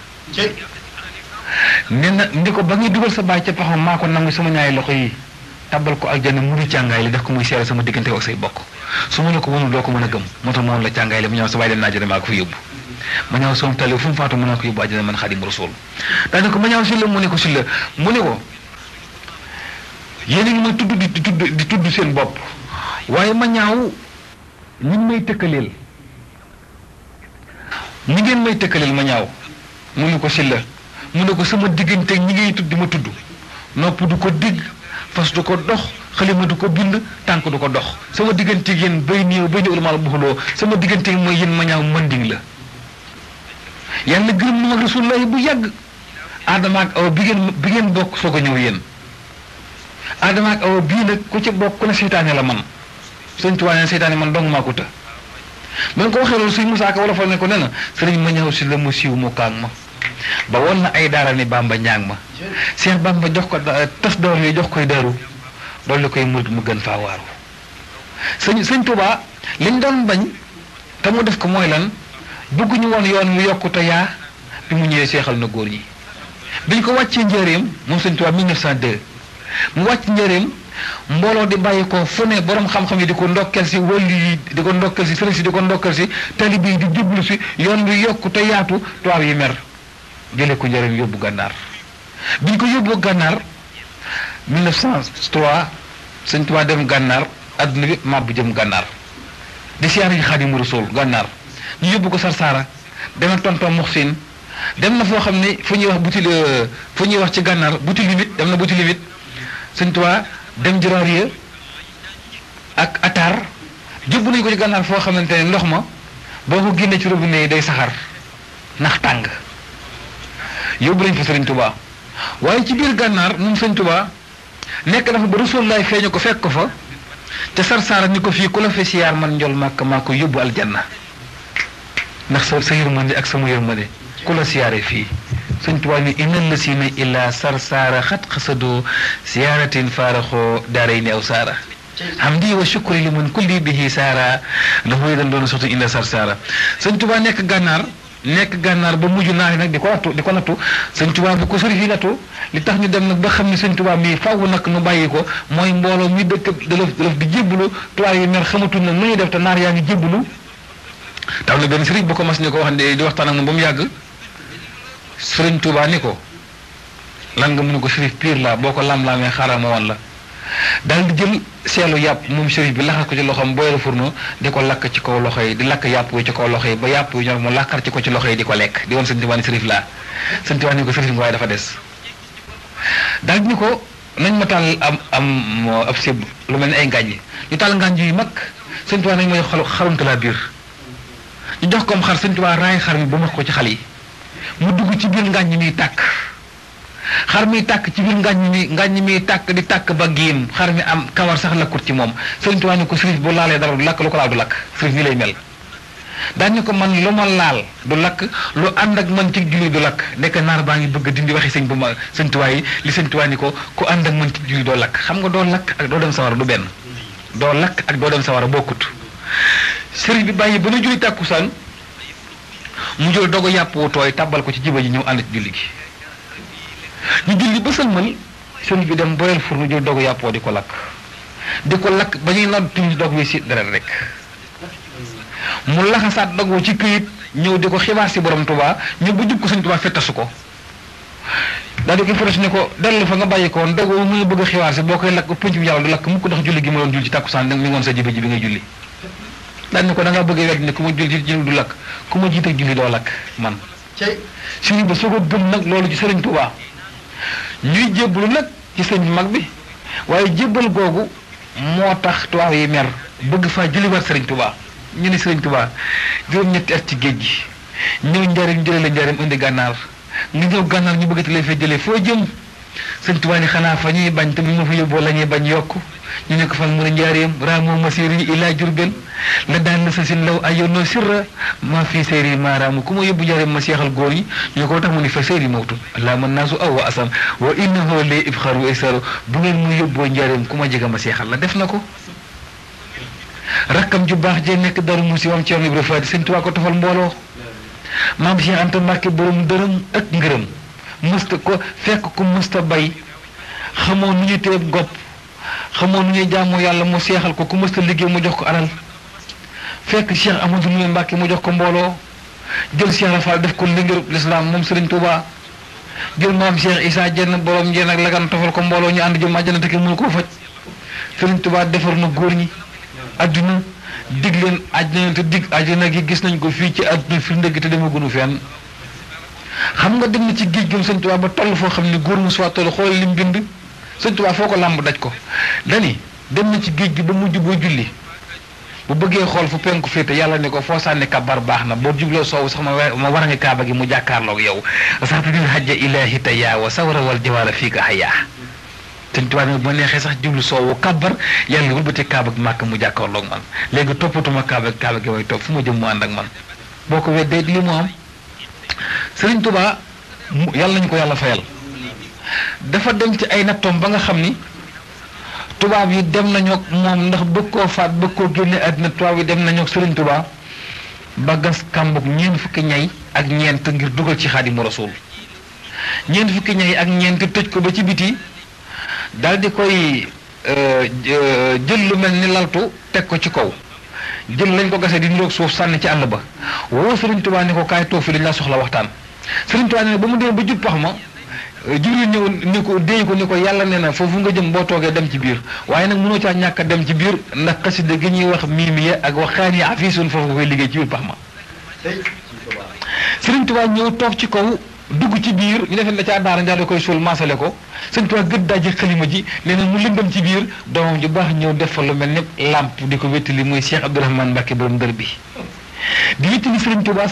nee na ndi ko ba ngay dugal sa baay ca pax ma maa ko nangu sama ñaari loxo yi tabal ko ak jana muri càngaay li def ko muy seere sama diggante ak say bokk su ma la ko mënul doo ko mën a gëm moo tax moom la càngaay li ma ñaaw sa baay dem naa jëne maa ko fa yóbbu ma ñaaw soom tali fu mu faatu mën naa ko yóbbu àjjana man Xaadimu Rasuul daane ko ma ñaaw si la mu ne ko si la mu ne ko yéen a ngi may tudd di tudd seen bopp waaye ma ñaaw ñi may tëkkaleel ñi ngeen may tëkkaleel ma ñaaw mu ne ko si la mu ne ko sama diggante ñi ngay tudd ma tudd nopp du ko digg fas du ko dox xalima du ko bind tànk du ko dox sama diggante yéen bay nii ulamaal buxuloo sama diggante mooy yéen ma ñaaw manding la yàlla gërëm na mag Rasulullaahi bu yàgg Adama ak Awa bi ngeen bokk soog a ñëw yéen Adama ak Awa bii nag ku ci bokk ku ne seytaane la man Sëñ Tuubaa ne seytaane man dong maa ko të ba ko waxee loolu Sëñ Musaa Ka wala fal ne ko nee na sëriñ ma ñëw si la mu siiw mu kaang ma ba woon na ay daara ni Bamba ñaang ma Seex Bamba jox ko tas door yi jox koy daru doolu koy murit mu gën faa waaru Sëñ Tuubaa liñ doon bañ te mu def ko mooy lan bëgguñu woon yoon mu yokkute yaa bi mu ñëwee seexal na góor ñi biñ ko wàccee njëreem moom Sëñ Tuubaa 1902 mu wàcc njëreem mbooloo di bàyyi ko fu ne borom xam-xam yi di ko ndokkel si wëlli yi di ko ndokkel si sëriñ si di ko ndokkel si talibi yi di jublu si yoon bi yokku te yaatu tubaab yi mer jële ko njëreem yóbbu gànnaar biñ ko yóbbu gànnaar 1903 sëñ Tuubaa dem gànnaar adduna bi màbb jëm gànnaar di siyaare yi Xaadimu Rasuul gànnaar ñu yóbbu ko Sarsara dem na tonton Muxsin dem na foo xam ne fu ñuy wax fu ñuy wax ci gànnaar buti limite dem na buti limite sëñ Tuubaa dem Jiraariya ak Atar jubbu nañu ko ci gànnaar foo xamante ne ndox ma boo ko génnee ci robinet yi day saxar ndax tàng yóbbu nañ fa sëriñ Tuubaa waaye ci biir gànnaar moom sëñ Tuubaa nekk dafa ba Rasulullaay feeñu ko fekk ko fa te Sarsara ni ko fii ku la fi siyaar man njol màkk maa ko yóbbu aljanna ndax sa yërmande ak sama yërmande ku la siyaare fii sëñ Tuubaa ni innal lasina illa Sarsara xat xasado siyaaratin faaraxoo daaray ni aw saara hamdi wa shukri li man kulli bihi saara dafa dañ doon sotti illa Sarsara sëñ Tuubaa nekk gànnaar ba mujj naa nag di ko nattu sëñ Tuubaa bu ko sori fii nattu li tax ñu dem nag ba xam ne sëñ Tuubaa mii faaw nag nu bàyyi ko mooy mbooloo mi dëkk dalaf di jébbalu tubaab yi mer xamatul nag nu ñuy def te naar yaa ngi jébbalu taw na benn sëriñ bu ko mas ni ko wax di waxtaan ak moom ba mu yàgg sëriñ Tuubaa ni ko lan nga mënu ko sërif piir la boo ko lam-laamee xaaral ma wan la daal di jël seelu yàpp moom sërif bi laxas ko ci loxoom booyal furno di ko lakk ci kaw loxo yi di lakk yàpp wi ci kaw loxo yi ba yàpp wi ñor mu lakkar ci ko ci loxo yi di ko lekk di woon sëriñ Tuubaa ni sërif laa sëriñ Tuubaa ni ko sërif nga waaye dafa des daal di ni ko nañ ma taal ab séb lu mel ni ay ngànj ñu taal ngànj yu mag sëriñ Tuubaa nañ ma xarumta laa biir ñu jox koom xar sëriñ Tuubaa raay xar mi ba max ko ci xal yi mu dugg ci biir ngàññ mi tàkk xar mi tàkk ci biir ngàññ mi tàkk di tàkk ba géem xar mi am kawar sax lakkut ci moom sëriñ Tuubaa ni ko sërif bu laalee dara du lakk lu ko laal du lakk sërif nii lay mel daan ni ko man lu ma laal du lakk lu ànd ak man ci julli du lakk nekk naar baa ngi bëgg dindi waxi sëñ Tuubaa yi li sëñ Tuubaa ni ko ku ànd ak man ci julli doo lakk xam nga doo lakk ak doo dem sawara du benn doo lakk ak doo dem sawara bokkut sëriñ bi bàyyi ba nu julli tàkkusaan mu jël dogu yàpp wu tooy tàbbal ko ci jiba ji ñëw ànd ci julli gi ñu julli ba sëlmal sëriñ bi dem boyal fur nu jël dogu yàpp woo di ko lakk ba ñuy nodd tuñ dog wi si deret rek mu laxasaat dogoo ci këyit ñëw di ko xibaar si borom Tuubaa ñëw ba jub ko sëñ Tuubaa fettasu ko daal di ko fettasu ne ko dellu fa nga bàyyi ko woon dogoo mu bëgg a xibaar si boo koy lakk pëncum yàlla du lakk mukk ndax julli gi ma doon julli ci tàkkusaan mi ngoon sa jiba ji bi ngay julli daal ni ko da ngaa bëgg a wedd ne ku ma julli ci du lakk ku ma jiite julli doo lakk man sëriñ ba soo ko gëm nag loolu ci sëriñ Tuubaa ñuy jébbalu nag ci sëñ mag bi waaye jébbal googu moo tax tubaab yi mer bëgg faa jëliwaat sëriñ Tuubaa ñu ne sëriñ Tuubaa juróom-ñetti at ci géej gi ñëw njariñ jëlee la njariñ indi gànnaar nga ñëw gànnaar ñu bëgg te lay fee jëlee foo jëm sëriñ Tuubaa ni xanaa fa ñuy bañ te bu ma fa yóbboo la ñuy bañ yokk ñu ne ko fan mu ne njaareem raamoo masir yi ilaa Jurbel la daan na sa sin law ayoonoo sirra maa fii séeri maaraamu ku ma yóbbu njaareem ma seexal góor yi ñu ko tax mu ni fa séeri mawtu laa man naasu aw wa asam wa innahu li ibxaru isaru bu ngeen mu yóbboo njaareem ku ma jega ma seexal la def na ko rakkam ju baax jee nekk Daaru Musi wam ci yoon Ibra Faati sëñ Tuubaa ko tofal mbooloo maam Cheikh Anta Mbàkke borom dërëm ak ngërëm mësta ko fekk ku mësta bay xamoo nu ñu teeb gopp xamoo nu ñuy jaamoo yàlla mu seexal ko ku mësta liggéey mu jox ko alal fekk Cheikh Amadou Ndoumbe Mbàkke mu jox ko mbooloo jël Cheikh Rafal def ko lingérub lislaam moom Sëriñ Tuubaa jël maam Cheikh Issa jenn borom jenn ak lagan tofal ko mbooloo ñu ànd jëm àjjana te kenn mënu koo faj Sëriñ Tuubaa defar na góor ñi adduna dig leen àjjana te dig àjjana gi gis nañ ko fii ci adduna fi ndëgg te demagunu fenn xam nga dem na ci géej gëm Sëriñ Tuubaa ba toll foo xam ne góor mu soit toll xool lim bind Sëriñ Tuubaa foo ko làmb daj ko dani dem na ci géej gi ba mujj boo julli bu bëggee xool fu penku féete yàlla ne ko foo sànni kabar baax na boo jubloo soowu sax ma war a nga kaaba gi mu jàkkaarloog yow sax te dil hajja ilaahi tayyaa wa sawra wal jawaara fii ka hayaa Sëriñ Tuubaa ne bu ma neexee sax jublu soowu kabar yàlla wëlbati kaaba gi màkk mu jàkkaarloog man léegi toppatuma kaaba gi way topp fu ma jëm mu ànd ak man boo ko weddee li mu am Sëriñ Tuubaa yàlla nañu ko yàlla fayal dafa dem ci ay nattoom ba nga xam ni tubaab yi dem nañu ak moom ndax bëgg koo faat bëgg koo génne àddina tubaab yi dem nañu ak Sëriñ Tuubaa ba gas kàmbug ñeent fukki ñay ak ñeent ngir dugal ci Xaadimu Rasuul ñeent fukki ñay ak ñeent tëj ko ba ci biti daal di koy jël lu mel ni laltu teg ko ci kaw jël lañ ko gasee di niroog suuf sànni ci àll ba woo Sëriñ Tuubaa ne ko kaay toog fi dañ laa soxla waxtaan Sëriñ Tuubaa ne ba mu demee ba jub pax ma Jibril ñëw ni ko déy ko ni ko yàlla nee na foofu nga jëm boo toogee dem ci biir waaye nag mënoo caa ñàkk a dem ci biir ndax xasida gi ñuy wax miimiya ak waxaani afisun foofu nga koy liggéey ci biir pax ma. Sëriñ Tuubaa ñëw toog ci kaw dugg ci biir ñu defee ne ca daara ndaa da koy suul maasale ko Sëriñ Tuubaa gëdd daji xalima ji nee na mu lëndëm ci biir doomam ju baax ñëw def fa lu mel ni làmp di ko wéttali muy Cheikh Abdourahmane Mbacké borom dër bi di wéttali Sëriñ Tuubaa